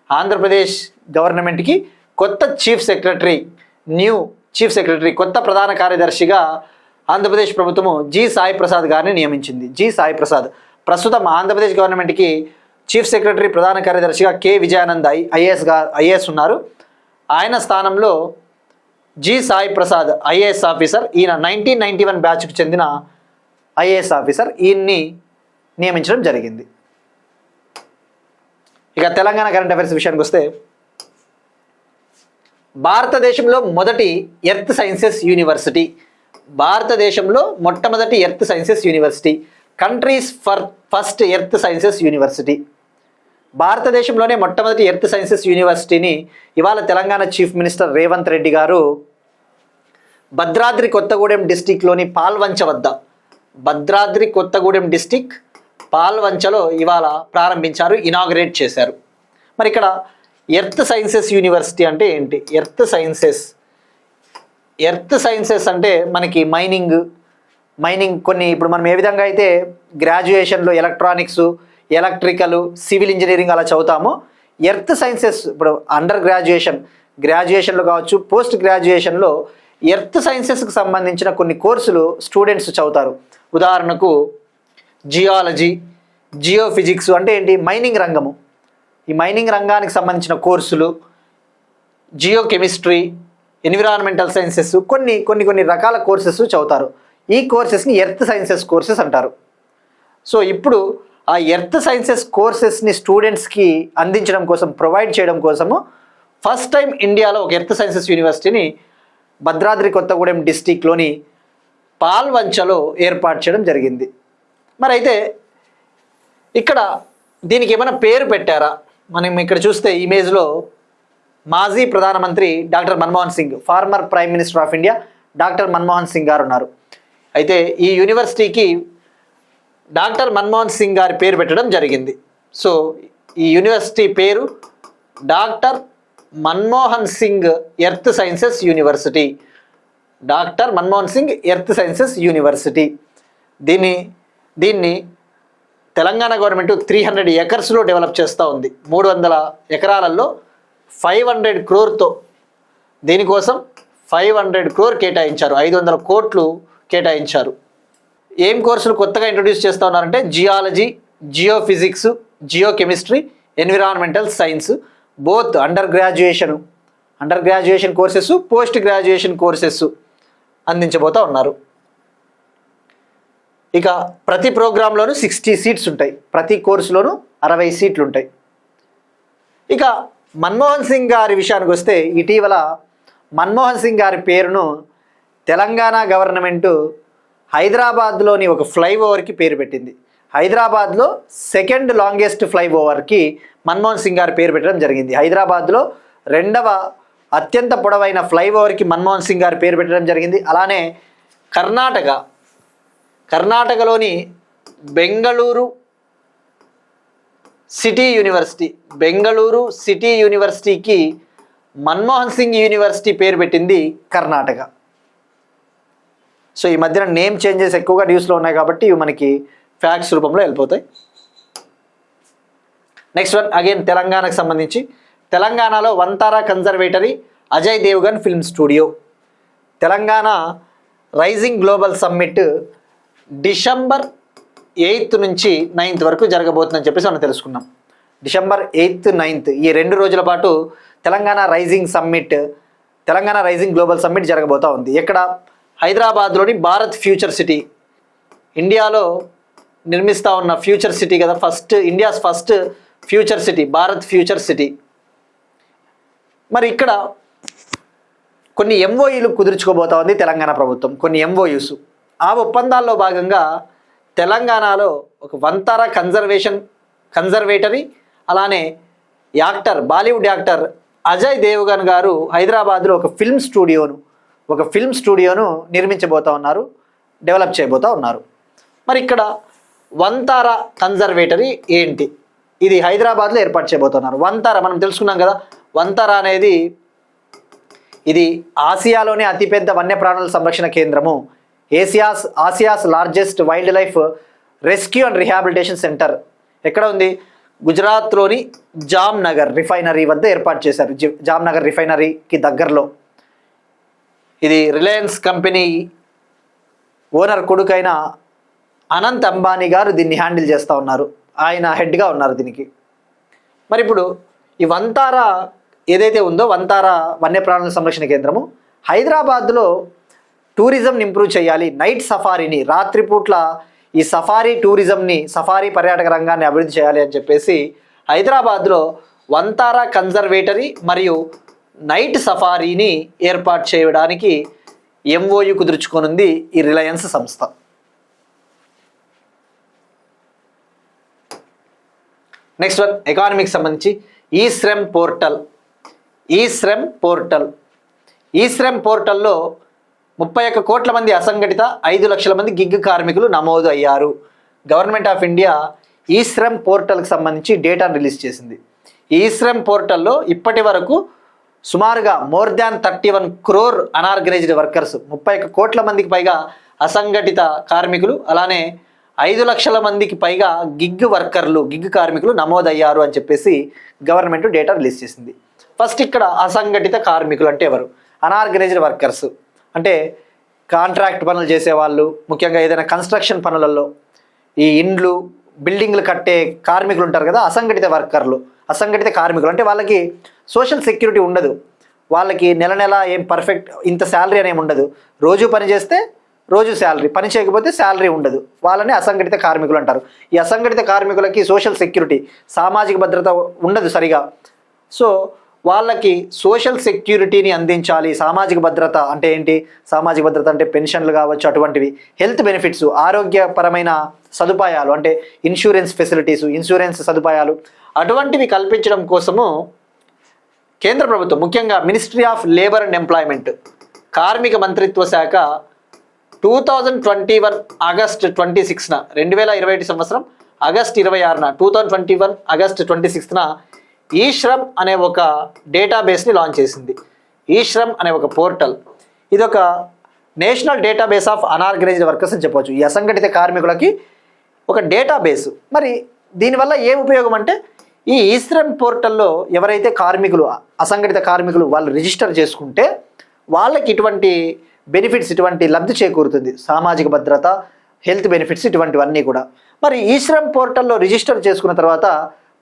ఆంధ్రప్రదేశ్ గవర్నమెంట్కి కొత్త కొత్త ప్రధాన కార్యదర్శిగా ఆంధ్రప్రదేశ్ ప్రభుత్వము జి సాయి ప్రసాద్ గారిని నియమించింది. జి సాయి ప్రసాద్ ప్రస్తుతం ఆంధ్రప్రదేశ్ గవర్నమెంట్కి చీఫ్ సెక్రటరీ ప్రధాన కార్యదర్శిగా కె విజయానంద్ ఐఏఎస్ ఉన్నారు. ఆయన స్థానంలో G Sai Prasad IAS officer. ఈయన 1991 బ్యాచ్కు చెందిన ఐఏఎస్ ఆఫీసర్. ఈయన్ని నియమించడం జరిగింది. ఇక తెలంగాణ కరెంట్ అఫైర్స్ విషయానికి వస్తే, భారతదేశంలో మొదటి ఎర్త్ సైన్సెస్ యూనివర్సిటీ. భారతదేశంలో మొట్టమొదటి earth sciences university. Countries first earth sciences university. భారతదేశంలోనే మొట్టమొదటి ఎర్త్ సైన్సెస్ యూనివర్సిటీని ఇవాళ తెలంగాణ చీఫ్ మినిస్టర్ రేవంత్ రెడ్డి గారు భద్రాద్రి కొత్తగూడెం డిస్టిక్లోని పాల్వంచ వద్ద, భద్రాద్రి కొత్తగూడెం డిస్టిక్ పాల్వంచలో ఇవాళ ప్రారంభించారు, ఇనాగ్రేట్ చేశారు. మరి ఇక్కడ ఎర్త్ సైన్సెస్ యూనివర్సిటీ అంటే ఏంటి? ఎర్త్ సైన్సెస్ అంటే మనకి మైనింగ్ కొన్ని ఇప్పుడు మనం ఏ విధంగా అయితే గ్రాడ్యుయేషన్లో ఎలక్ట్రానిక్స్, ఎలక్ట్రికల్, సివిల్ ఇంజనీరింగ్ అలా చదువుతామో, ఎర్త్ సైన్సెస్ ఇప్పుడు అండర్ గ్రాడ్యుయేషన్లో కావచ్చు, పోస్ట్ గ్రాడ్యుయేషన్లో ఎర్త్ సైన్సెస్కి సంబంధించిన కొన్ని కోర్సులు స్టూడెంట్స్ చదువుతారు. ఉదాహరణకు జియాలజీ, జియోఫిజిక్స్ అంటే ఏంటి? మైనింగ్ రంగము. ఈ మైనింగ్ రంగానికి సంబంధించిన కోర్సులు, జియోకెమిస్ట్రీ, ఎన్విరాన్మెంటల్ సైన్సెస్, కొన్ని రకాల కోర్సెస్ చదువుతారు. ఈ కోర్సెస్ని ఎర్త్ సైన్సెస్ కోర్సెస్ అంటారు. సో ఇప్పుడు ఆ ఎర్త్ సైన్సెస్ కోర్సెస్ని స్టూడెంట్స్కి అందించడం కోసం, ప్రొవైడ్ చేయడం కోసము ఫస్ట్ టైం ఇండియాలో ఒక ఎర్త్ సైన్సెస్ యూనివర్సిటీని భద్రాద్రి కొత్తగూడెం డిస్టిక్లోని పాల్వంచలో ఏర్పాటు చేయడం జరిగింది. మరి అయితే ఇక్కడ దీనికి ఏమైనా పేరు పెట్టారా? మనం ఇక్కడ చూస్తే ఇమేజ్లో మాజీ ప్రధానమంత్రి doctor Manmohan Singh, farmer prime minister of India doctor Manmohan Singh గారు ఉన్నారు. అయితే ఈ యూనివర్సిటీకి డాక్టర్ మన్మోహన్ సింగ్ గారి పేరు పెట్టడం జరిగింది. సో ఈ యూనివర్సిటీ పేరు doctor Manmohan Singh earth sciences university. Doctor Manmohan Singh earth sciences university. దీన్ని తెలంగాణ గవర్నమెంట్ 300 ఎకర్స్లో డెవలప్ చేస్తూ ఉంది. 300 ఎకరాలలో 500 crore దీనికోసం 500 crore కేటాయించారు. 500 కోట్లు కేటాయించారు. ఏం కోర్సులు కొత్తగా ఇంట్రొడ్యూస్ చేస్తూ ఉన్నారంటే geology, geophysics, geochemistry, environmental science, both under graduation courses, post graduation courses అందించబోతూ ఉన్నారు. ఇక ప్రతి ప్రోగ్రాంలోనూ 60 సీట్స్ ఉంటాయి. ప్రతి కోర్సులోనూ 60 సీట్లు ఉంటాయి. ఇక మన్మోహన్ సింగ్ గారి విషయానికి వస్తే, ఇటీవల మన్మోహన్ సింగ్ గారి పేరును తెలంగాణ గవర్నమెంటు హైదరాబాద్లోని ఒక ఫ్లైఓవర్కి పేరు పెట్టింది. హైదరాబాద్లో సెకండ్ లాంగెస్ట్ ఫ్లైఓవర్కి మన్మోహన్ సింగ్ గారి పేరు పెట్టడం జరిగింది. హైదరాబాద్లో 2వ అత్యంత పొడవైన ఫ్లైఓవర్కి మన్మోహన్ సింగ్ గారి పేరు పెట్టడం జరిగింది. అలానే కర్ణాటకలోని బెంగళూరు సిటీ యూనివర్సిటీకి మన్మోహన్ సింగ్ యూనివర్సిటీ పేరు పెట్టింది కర్ణాటక. సో ఈ మధ్యన నేమ్ చేంజెస్ ఎక్కువగా న్యూస్లో ఉన్నాయి కాబట్టి ఇవి మనకి ఫ్యాక్ట్స్ రూపంలో వెళ్ళిపోతాయి. నెక్స్ట్ వన్ అగైన్ తెలంగాణకు సంబంధించి, తెలంగాణలో Vantara conservatory, Ajay Devgn film studio. Telangana rising global summit December 8th నుంచి 9th వరకు జరగబోతుందని చెప్పేసి మనం తెలుసుకున్నాం. డిసెంబర్ 8th, 9th ఈ 2 రోజుల పాటు తెలంగాణ రైజింగ్ గ్లోబల్ సమ్మిట్ జరగబోతూ ఉంది. ఎక్కడ? హైదరాబాద్లోని భారత్ ఫ్యూచర్ సిటీ. ఇండియాలో నిర్మిస్తూ ఉన్న ఫ్యూచర్ సిటీ కదా, India's first future city, Bharat future city. మరి ఇక్కడ కొన్ని ఎంఓయూలు కుదుర్చుకోబోతా ఉంది తెలంగాణ ప్రభుత్వం, కొన్ని ఎంఓయూస్. ఆ ఒప్పందాల్లో భాగంగా తెలంగాణలో ఒక వంతారా కన్జర్వేటరీ, అలానే బాలీవుడ్ యాక్టర్ అజయ్ దేవ్గన్ గారు హైదరాబాద్లో ఒక ఫిల్మ్ స్టూడియోను నిర్మించబోతా ఉన్నారు, డెవలప్ చేయబోతా ఉన్నారు. మరి ఇక్కడ వంతారా కన్జర్వేటరీ ఏంటి? ఇది హైదరాబాద్లో ఏర్పాటు చేయబోతున్నారు. వంతారా మనం తెలుసుకున్నాం కదా, వంతారా అనేది ఇది ఆసియాలోనే అతిపెద్ద వన్యప్రాణుల సంరక్షణ కేంద్రము, Asia's largest wild life rescue and rehabilitation centre. ఎక్కడ ఉంది? గుజరాత్లోని జామ్నగర్ రిఫైనరీ వద్ద ఏర్పాటు చేశారు. జామ్నగర్ రిఫైనరీకి దగ్గరలో. ఇది రిలయన్స్ కంపెనీ ఓనర్ కొడుకైన అనంత్ అంబానీ గారు దీన్ని హ్యాండిల్ చేస్తూ ఉన్నారు. ఆయన హెడ్గా ఉన్నారు దీనికి. మరి ఇప్పుడు ఈ వంతారా ఏదైతే ఉందో, వంతారా వన్యప్రాణుల సంరక్షణ కేంద్రము హైదరాబాద్లో టూరిజంని ఇంప్రూవ్ చేయాలి, నైట్ సఫారీని, రాత్రిపూట్ల ఈ సఫారీ టూరిజంని, సఫారీ పర్యాటక రంగాన్ని అభివృద్ధి చేయాలి అని చెప్పేసి హైదరాబాద్లో వంతారా కన్జర్వేటరీ మరియు నైట్ సఫారీని ఏర్పాటు చేయడానికి ఎంఓయు కుదుర్చుకొనుంది ఈ రిలయన్స్ సంస్థ. నెక్స్ట్ వన్ ఎకానమీకి సంబంధించి ఈ-శ్రమ్ పోర్టల్లో 31 కోట్ల మంది అసంఘటిత, 5 లక్షల మంది గిగ్ కార్మికులు నమోదు అయ్యారు. గవర్నమెంట్ ఆఫ్ ఇండియా ఈ-శ్రమ్ పోర్టల్కి సంబంధించి డేటాను రిలీజ్ చేసింది. ఈ-శ్రమ్ పోర్టల్లో ఇప్పటి వరకు సుమారుగా more than 31 crore unorganised workers, 31 కోట్ల మందికి పైగా అసంఘటిత కార్మికులు, అలానే 5 లక్షల మందికి పైగా గిగ్ కార్మికులు నమోదయ్యారు అని చెప్పేసి గవర్నమెంట్ డేటా రిలీజ్ చేసింది. ఫస్ట్ ఇక్కడ అసంఘటిత కార్మికులు అంటే ఎవరు? అనార్గనైజ్డ్ వర్కర్స్ అంటే కాంట్రాక్ట్ పనులు చేసేవాళ్ళు, ముఖ్యంగా ఏదైనా కన్స్ట్రక్షన్ పనులలో ఈ ఇండ్లు బిల్డింగ్లు కట్టే కార్మికులు ఉంటారు కదా, అసంఘటిత కార్మికులు అంటే వాళ్ళకి సోషల్ సెక్యూరిటీ ఉండదు, వాళ్ళకి నెల ఏం పర్ఫెక్ట్ ఇంత శాలరీ అనేమి ఉండదు, రోజు పని చేస్తే రోజు శాలరీ, పని చేయకపోతే శాలరీ ఉండదు, వాళ్ళని అసంఘటిత కార్మికులు అంటారు. ఈ అసంఘటిత కార్మికులకి సోషల్ సెక్యూరిటీ, సామాజిక భద్రత ఉండదు సరిగా. సో వాళ్ళకి సోషల్ సెక్యూరిటీని అందించాలి. సామాజిక భద్రత అంటే ఏంటి? సామాజిక భద్రత అంటే పెన్షన్లు కావచ్చు, అటువంటివి, హెల్త్ బెనిఫిట్స్, ఆరోగ్యపరమైన సదుపాయాలు అంటే ఇన్సూరెన్స్ ఫెసిలిటీస్, ఇన్సూరెన్స్ సదుపాయాలు, అటువంటివి కల్పించడం కోసము కేంద్ర ప్రభుత్వం, ముఖ్యంగా ministry of labour and employment, కార్మిక మంత్రిత్వ శాఖ 2021 ఆగస్ట్ 26న 2021 సంవత్సరం ఆగస్ట్ 26న 2021 ఆగస్ట్ 26న ఈ-శ్రమ్ అనే ఒక డేటాబేస్ని లాంచ్ చేసింది. ఈ-శ్రమ్ అనే ఒక పోర్టల్, ఇది ఒక national database of unorganised workers అని చెప్పవచ్చు. ఈ అసంఘటిత కార్మికులకి ఒక డేటాబేసు. మరి దీనివల్ల ఏం ఉపయోగం అంటే, ఈ ఈ-శ్రమ్ పోర్టల్లో ఎవరైతే కార్మికులు, అసంఘటిత కార్మికులు వాళ్ళు రిజిస్టర్ చేసుకుంటే వాళ్ళకి ఇటువంటి బెనిఫిట్స్, ఇటువంటి లబ్ధి చేకూరుతుంది, సామాజిక భద్రత, హెల్త్ బెనిఫిట్స్, ఇటువంటివన్నీ కూడా. మరి ఈ-శ్రమ్ పోర్టల్లో రిజిస్టర్ చేసుకున్న తర్వాత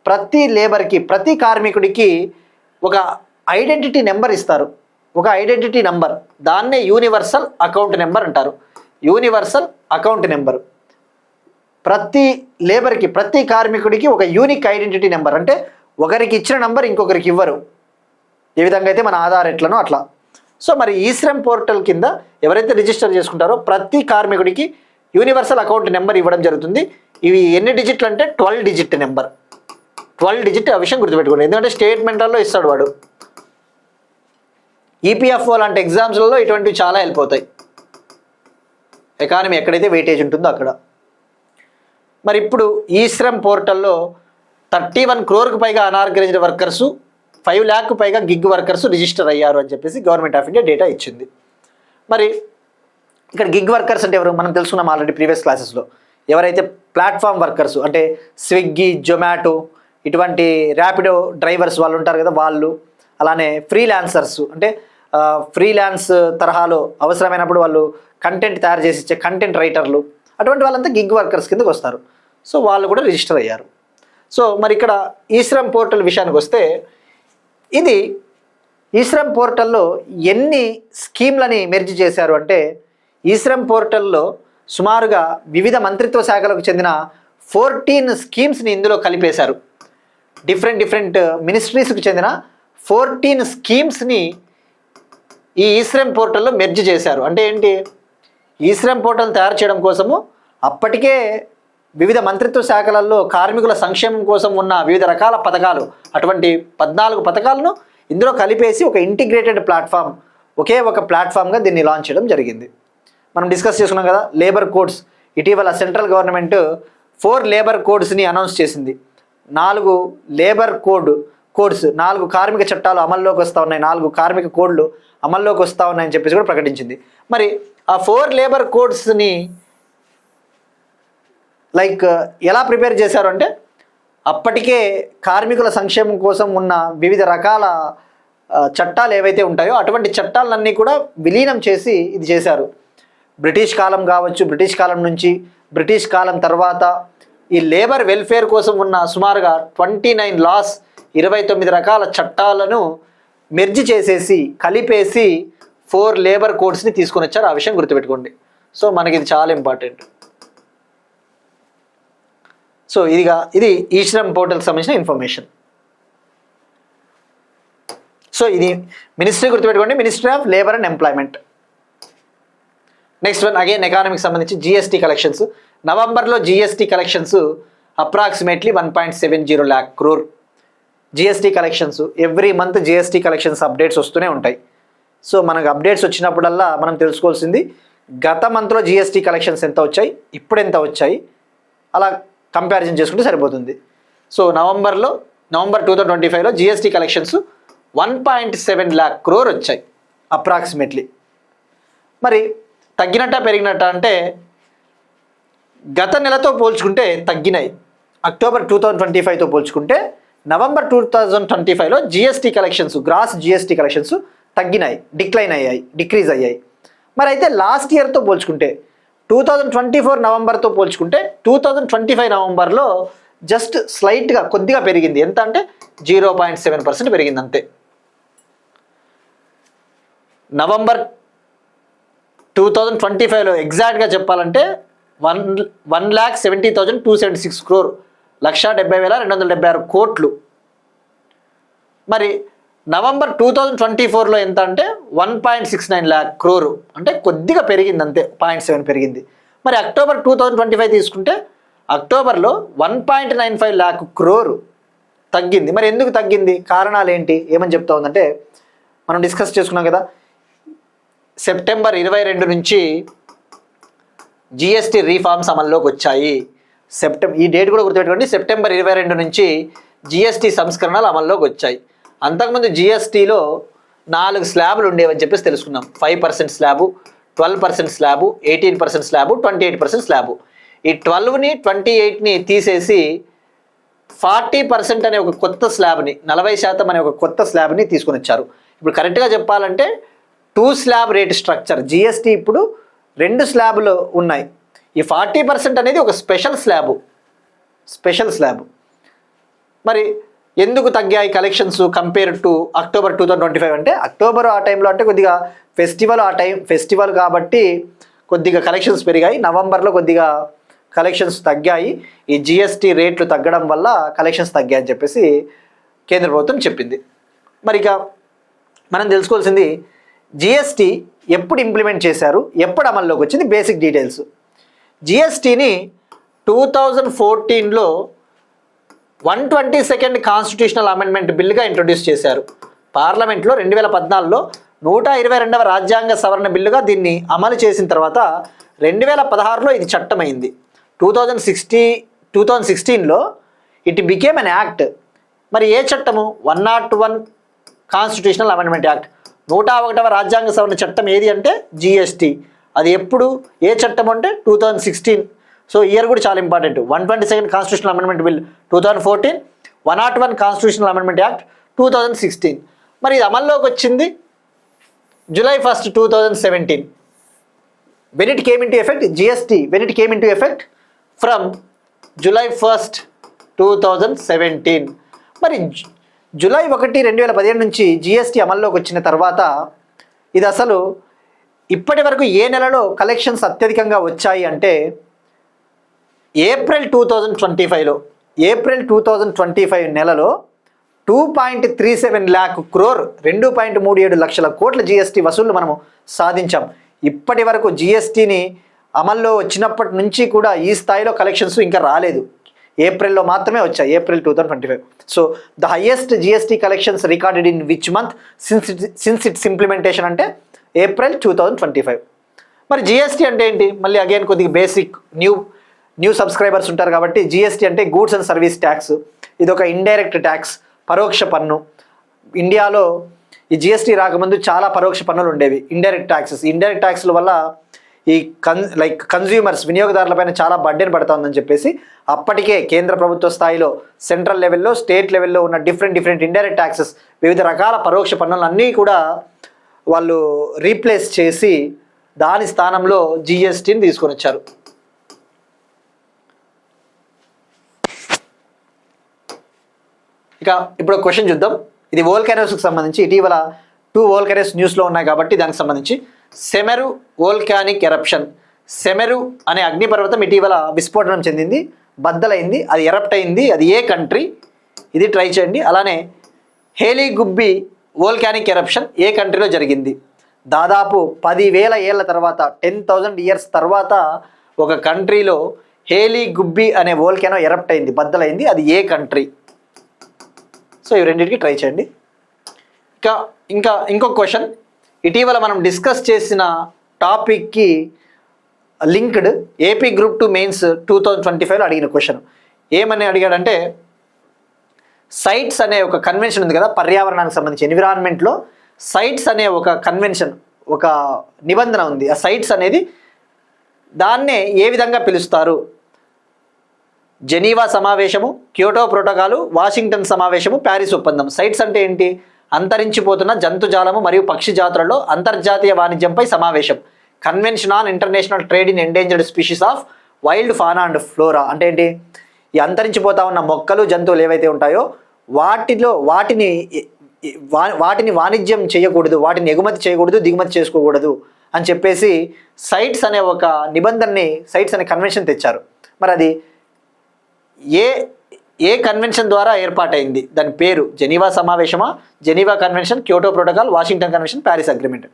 ప్రతి లేబర్కి, ప్రతి కార్మికుడికి ఒక ఐడెంటిటీ నెంబర్ ఇస్తారు, ఒక ఐడెంటిటీ నెంబర్, దాన్నే యూనివర్సల్ అకౌంట్ నెంబర్ అంటారు. యూనివర్సల్ అకౌంట్ నెంబర్ ప్రతి లేబర్కి, ప్రతి కార్మికుడికి ఒక యూనిక్ ఐడెంటిటీ నెంబర్, అంటే ఒకరికి ఇచ్చిన నెంబర్ ఇంకొకరికి ఇవ్వరు, ఏ విధంగా అయితే మన ఆధార్ ఎట్లనో అట్లా. సో మరి ఈ-శ్రమ్ పోర్టల్ కింద ఎవరైతే రిజిస్టర్ చేసుకుంటారో ప్రతి కార్మికుడికి యూనివర్సల్ అకౌంట్ నెంబర్ ఇవ్వడం జరుగుతుంది. ఇవి ఎన్ని డిజిట్లు అంటే 12 డిజిట్ నెంబర్, 12 డిజిట్. ఆ విషయం గుర్తుపెట్టుకోండి, ఎందుకంటే స్టేట్మెంట్లలో ఇస్తాడు వాడు. ఈపీఎఫ్ఓ లాంటి ఎగ్జామ్స్లలో ఇటువంటివి చాలా హెల్ప్ అవుతాయి, ఎకానమీ ఎక్కడైతే వెయిటేజ్ ఉంటుందో అక్కడ. మరి ఇప్పుడు ఈ-శ్రమ్ పోర్టల్లో 31 crore పైగా అనార్గనైజ్డ్ వర్కర్సు, 5 lakh పైగా గిగ్ వర్కర్స్ రిజిస్టర్ అయ్యారు అని చెప్పేసి గవర్నమెంట్ ఆఫ్ ఇండియా డేటా ఇచ్చింది. మరి ఇక్కడ గిగ్ వర్కర్స్ అంటే ఎవరు? మనం తెలుసుకున్నాం ఆల్రెడీ ప్రీవియస్ క్లాసెస్లో. ఎవరైతే ప్లాట్ఫామ్ వర్కర్స్ అంటే స్విగ్గీ, జొమాటో, ఇటువంటి ర్యాపిడో డ్రైవర్స్ వాళ్ళు ఉంటారు కదా వాళ్ళు, అలానే ఫ్రీలాన్సర్స్ అంటే ఫ్రీలాన్స్ తరహాలో అవసరమైనప్పుడు వాళ్ళు కంటెంట్ తయారు చేసి ఇచ్చే కంటెంట్ రైటర్లు, అటువంటి వాళ్ళంతా గిగ్ వర్కర్స్ కిందకి వస్తారు. సో వాళ్ళు కూడా రిజిస్టర్ అయ్యారు. సో మరి ఇక్కడ ఈ-శ్రమ్ పోర్టల్ విషయానికి వస్తే, ఇది ఈ-శ్రమ్ పోర్టల్లో ఎన్ని స్కీమ్లని మెర్జ్ చేశారు అంటే, ఈ-శ్రమ్ పోర్టల్లో సుమారుగా వివిధ మంత్రిత్వ శాఖలకు చెందిన 14 స్కీమ్స్ని ఇందులో కలిపేశారు. డిఫరెంట్ మినిస్ట్రీస్కి చెందిన 14 స్కీమ్స్ని ఈ ఈ-శ్రమ్ పోర్టల్లో మెర్జ్ చేశారు. అంటే ఏంటి? ఈ-శ్రమ్ పోర్టల్ తయారు చేయడం కోసము అప్పటికే వివిధ మంత్రిత్వ శాఖలలో కార్మికుల సంక్షేమం కోసం ఉన్న వివిధ రకాల పథకాలు, అటువంటి 14 పథకాలను ఇందులో కలిపేసి ఒక ఇంటిగ్రేటెడ్ ప్లాట్ఫామ్, ఒకే ఒక ప్లాట్ఫామ్గా దీన్ని లాంచ్ చేయడం జరిగింది. మనం డిస్కస్ చేసుకున్నాం కదా లేబర్ కోడ్స్. ఇటీవల సెంట్రల్ గవర్నమెంట్ 4 లేబర్ కోడ్స్ని అనౌన్స్ చేసింది. 4 లేబర్ కోడ్స్, 4 కార్మిక చట్టాలు అమల్లోకి వస్తూ ఉన్నాయి, 4 కార్మిక కోడ్లు అమల్లోకి వస్తూ ఉన్నాయని చెప్పేసి కూడా ప్రకటించింది. మరి ఆ 4 లేబర్ కోడ్స్ని ఎలా ప్రిపేర్ చేశారు అంటే, అప్పటికే కార్మికుల సంక్షేమం కోసం ఉన్న వివిధ రకాల చట్టాలు ఏవైతే ఉంటాయో అటువంటి చట్టాలన్నీ కూడా విలీనం చేసి ఇది చేశారు. బ్రిటిష్ కాలం కావచ్చు, బ్రిటిష్ కాలం నుంచి బ్రిటిష్ కాలం తర్వాత ఈ లేబర్ వెల్ఫేర్ కోసం ఉన్న సుమారుగా 29 లాస్, 29 రకాల చట్టాలను మెర్జ్ చేసేసి కలిపేసి 4 లేబర్ కోడ్స్ని తీసుకొని వచ్చారు. ఆ విషయం గుర్తుపెట్టుకోండి. సో మనకి ఇది చాలా ఇంపార్టెంట్. సో ఇది ఈ శ్రమ్ పోర్టల్కి సంబంధించిన ఇన్ఫర్మేషన్. సో ఇది మినిస్ట్రీ గుర్తుపెట్టుకోండి, ministry of labour and employment. Next one again ఎకానమీకి సంబంధించి జిఎస్టీ కలెక్షన్స్. నవంబర్లో GST collections approximately 1.70 lakh crore. GST collections every month GST collections updates వస్తూనే ఉంటాయి. సో మనకు అప్డేట్స్ వచ్చినప్పుడల్లా మనం తెలుసుకోవాల్సింది గత మంత్లో జిఎస్టీ కలెక్షన్స్ ఎంత వచ్చాయి, ఇప్పుడు ఎంత వచ్చాయి, అలా కంపారిజన్ చేసుకుంటే సరిపోతుంది. సో నవంబర్ 2025లో జిఎస్టీ కలెక్షన్స్ 1.7 lakh crore వచ్చాయి అప్రాక్సిమేట్లీ. మరి తగ్గినట్ట పెరిగినట్ట అంటే గత నెలతో పోల్చుకుంటే తగ్గినాయి. అక్టోబర్ 2025తో పోల్చుకుంటే నవంబర్ 2025లో GST collections, gross GST collections తగ్గినాయి, డిక్రీజ్ అయ్యాయి. మరి అయితే లాస్ట్ ఇయర్తో పోల్చుకుంటే 2024 నవంబర్తో పోల్చుకుంటే 2025 నవంబర్లో జస్ట్ స్లైట్గా కొద్దిగా పెరిగింది. ఎంత అంటే 0.7% పెరిగింది అంతే. నవంబర్ 2025లో ఎగ్జాక్ట్గా చెప్పాలంటే 1,70,276 crore, 1,70,276 కోట్లు. మరి నవంబర్ 2024లో ఎంత అంటే 1.69 lakh crore, అంటే కొద్దిగా పెరిగింది అంతే, 0.7 పెరిగింది. మరి అక్టోబర్ 2025 తీసుకుంటే అక్టోబర్లో 1.95 lakh crore తగ్గింది. మరి ఎందుకు తగ్గింది, కారణాలు ఏంటి, ఏమని చెప్తా ఉందంటే మనం డిస్కస్ చేసుకున్నాం కదా, సెప్టెంబర్ 22 నుంచి జిఎస్టీ రీఫార్మ్స్ అమల్లోకి వచ్చాయి. ఈ డేట్ కూడా గుర్తుపెట్టుకోండి, సెప్టెంబర్ 22 నుంచి జిఎస్టీ సంస్కరణలు అమల్లోకి వచ్చాయి. అంతకుముందు జిఎస్టీలో 4 స్లాబులు ఉండేవని చెప్పేసి తెలుసుకున్నాం. 5% స్లాబు, 12% స్లాబు, 18% స్లాబు, 28% స్లాబు. ఈ 12ని 28ని తీసేసి 40% అనే ఒక కొత్త స్లాబ్ని, 40% అనే ఒక కొత్త స్లాబ్ని తీసుకొని వచ్చారు. ఇప్పుడు కరెక్ట్గా చెప్పాలంటే 2 స్లాబ్ రేట్ స్ట్రక్చర్. జిఎస్టీ ఇప్పుడు 2 స్లాబులు ఉన్నాయి. ఈ 40% అనేది ఒక స్పెషల్ స్లాబు. మరి ఎందుకు తగ్గాయి కలెక్షన్స్ కంపేర్ టు అక్టోబర్ 2025 అంటే అక్టోబర్ ఆ టైంలో అంటే కొద్దిగా ఫెస్టివల్ కాబట్టి కొద్దిగా కలెక్షన్స్ పెరిగాయి. నవంబర్లో కొద్దిగా కలెక్షన్స్ తగ్గాయి. ఈ జిఎస్టీ రేట్లు తగ్గడం వల్ల కలెక్షన్స్ తగ్గాయని చెప్పేసి కేంద్ర ప్రభుత్వం చెప్పింది. మరి ఇక మనం తెలుసుకోవాల్సింది జిఎస్టీ ఎప్పుడు ఇంప్లిమెంట్ చేశారు, ఎప్పుడు అమల్లోకి వచ్చింది, బేసిక్ డీటెయిల్స్. జిఎస్టీని 2014లో 122nd కాన్స్టిట్యూషనల్ అమెండ్మెంట్ బిల్లుగా ఇంట్రొడ్యూస్ చేశారు పార్లమెంట్లో. 2014లో 122వ రాజ్యాంగ సవరణ బిల్లుగా దీన్ని అమలు చేసిన తర్వాత 2016లో ఇది చట్టమైంది. 2016లో ఇట్ బికేమ్ అన్ యాక్ట్. మరి ఏ చట్టము, 101 కాన్స్టిట్యూషనల్ అమెండ్మెంట్ యాక్ట్, 101వ రాజ్యాంగ సవరణ చట్టం ఏది అంటే జిఎస్టీ. అది ఎప్పుడు, ఏ చట్టం అంటే 2016. సో ఇయర్ కూడా చాలా important. 122nd constitutional amendment bill 2014, 101 constitutional amendment act 2016. మరి ఇది అమల్లోకి వచ్చింది July 1st, 2017. When it came into effect, GST, when it came into effect from July 1st, 2017. మరి జూలై 1, 2017 నుంచి జిఎస్టీ అమల్లోకి వచ్చిన తర్వాత ఇది అసలు ఇప్పటి వరకు ఏ నెలలో కలెక్షన్స్ అత్యధికంగా వచ్చాయి అంటే ఏప్రిల్ 2025 నెలలో 2.37 lakh crore, 2.37 లక్షల కోట్ల జిఎస్టీ వసూళ్లు మనము సాధించాం. ఇప్పటి వరకు జిఎస్టీని అమల్లో వచ్చినప్పటి నుంచి కూడా ఈ స్థాయిలో కలెక్షన్స్ ఇంకా రాలేదు. ఏప్రిల్లో మాత్రమే వచ్చాయి, April 2025. So the highest GST collections recorded in which month since it's implementation అంటే ఏప్రిల్ 2025. మరి జిఎస్టీ అంటే ఏంటి, మళ్ళీ అగైన్ కొద్దిగా బేసిక్ న్యూ సబ్స్క్రైబర్స్ ఉంటారు కాబట్టి జిఎస్టీ అంటే గూడ్స్ అండ్ సర్వీస్ ట్యాక్స్. ఇది ఒక ఇండైరెక్ట్ ట్యాక్స్, పరోక్ష పన్ను. ఇండియాలో ఈ జిఎస్టీ రాకముందు చాలా పరోక్ష పన్నులు ఉండేవి, ఇండైరెక్ట్ ట్యాక్స్ల వల్ల ఈ కన్జ్యూమర్స్, వినియోగదారులపైన చాలా బర్డెన్ పడుతూ ఉందని చెప్పేసి అప్పటికే కేంద్ర ప్రభుత్వ స్థాయిలో, సెంట్రల్ లెవెల్లో, స్టేట్ లెవెల్లో ఉన్న డిఫరెంట్ ఇండైరెక్ట్ ట్యాక్సెస్, వివిధ రకాల పరోక్ష పన్నులు అన్నీ కూడా వాళ్ళు రీప్లేస్ చేసి దాని స్థానంలో జిఎస్టీని తీసుకొని వచ్చారు. ఇక ఇప్పుడు క్వశ్చన్ చూద్దాం. ఇది వోల్కానోస్కి సంబంధించి. ఇటీవల 2 వోల్కనస్ న్యూస్లో ఉన్నాయి కాబట్టి దానికి సంబంధించి సెమెరు వోల్కానిక్ ఎరప్షన్. సెమెరు అనే అగ్నిపర్వతం ఇటీవల విస్ఫోటనం చెందింది, బద్దలైంది, అది ఎరప్ట్ అయింది, అది ఏ కంట్రీ? ఇది ట్రై చేయండి. అలానే హేలీ గుబ్బి వోల్కానిక్ ఎరప్షన్ ఏ కంట్రీలో జరిగింది? దాదాపు 10,000 ఏళ్ల తర్వాత 10,000 ఇయర్స్ తర్వాత ఒక కంట్రీలో హేలీ గుబ్బి అనే వోల్కానో ఎరప్ట్ అయింది, బద్దలైంది, అది ఏ కంట్రీ? సో ఇవి రెండింటికి ట్రై చేయండి. ఇంకొక క్వశ్చన్, ఇటీవల మనం డిస్కస్ చేసిన టాపిక్కి లింక్డ్ ఏపీ గ్రూప్ 2 మెయిన్స్ 2025లో అడిగిన క్వశ్చన్ ఏమని అడిగాడంటే, సైట్స్ అనే ఒక కన్వెన్షన్ ఉంది కదా పర్యావరణానికి సంబంధించి, ఎన్విరాన్మెంట్లో సైట్స్ అనే ఒక కన్వెన్షన్, ఒక నిబంధన ఉంది. ఆ సైట్స్ అనేది దాన్నే ఏ విధంగా పిలుస్తారు? Geneva సమావేశము, Kyoto protocol, Washington సమావేశము, Paris ఒప్పందం. సైట్స్ అంటే ఏంటి? అంతరించిపోతున్న జంతుజాలము మరియు పక్షి జాతులలో అంతర్జాతీయ వాణిజ్యంపై సమావేశం. Convention on international trade in endangered species of wild fauna and flora. అంటే ఏంటి? ఈ అంతరించిపోతా ఉన్న మొక్కలు, జంతువులు ఏవైతే ఉంటాయో వాటిని వాణిజ్యం చేయకూడదు, వాటిని ఎగుమతి చేయకూడదు, దిగుమతి చేసుకోకూడదు అని చెప్పేసి సైట్స్ అనే ఒక నిబంధనని, సైట్స్ అనే కన్వెన్షన్ తెచ్చారు. మరి అది ఏ కన్వెన్షన్ ద్వారా ఏర్పాటైంది? దాని పేరు జెనీవా సమావేశమా, Geneva convention, Kyoto protocol, Washington convention, Paris agreement.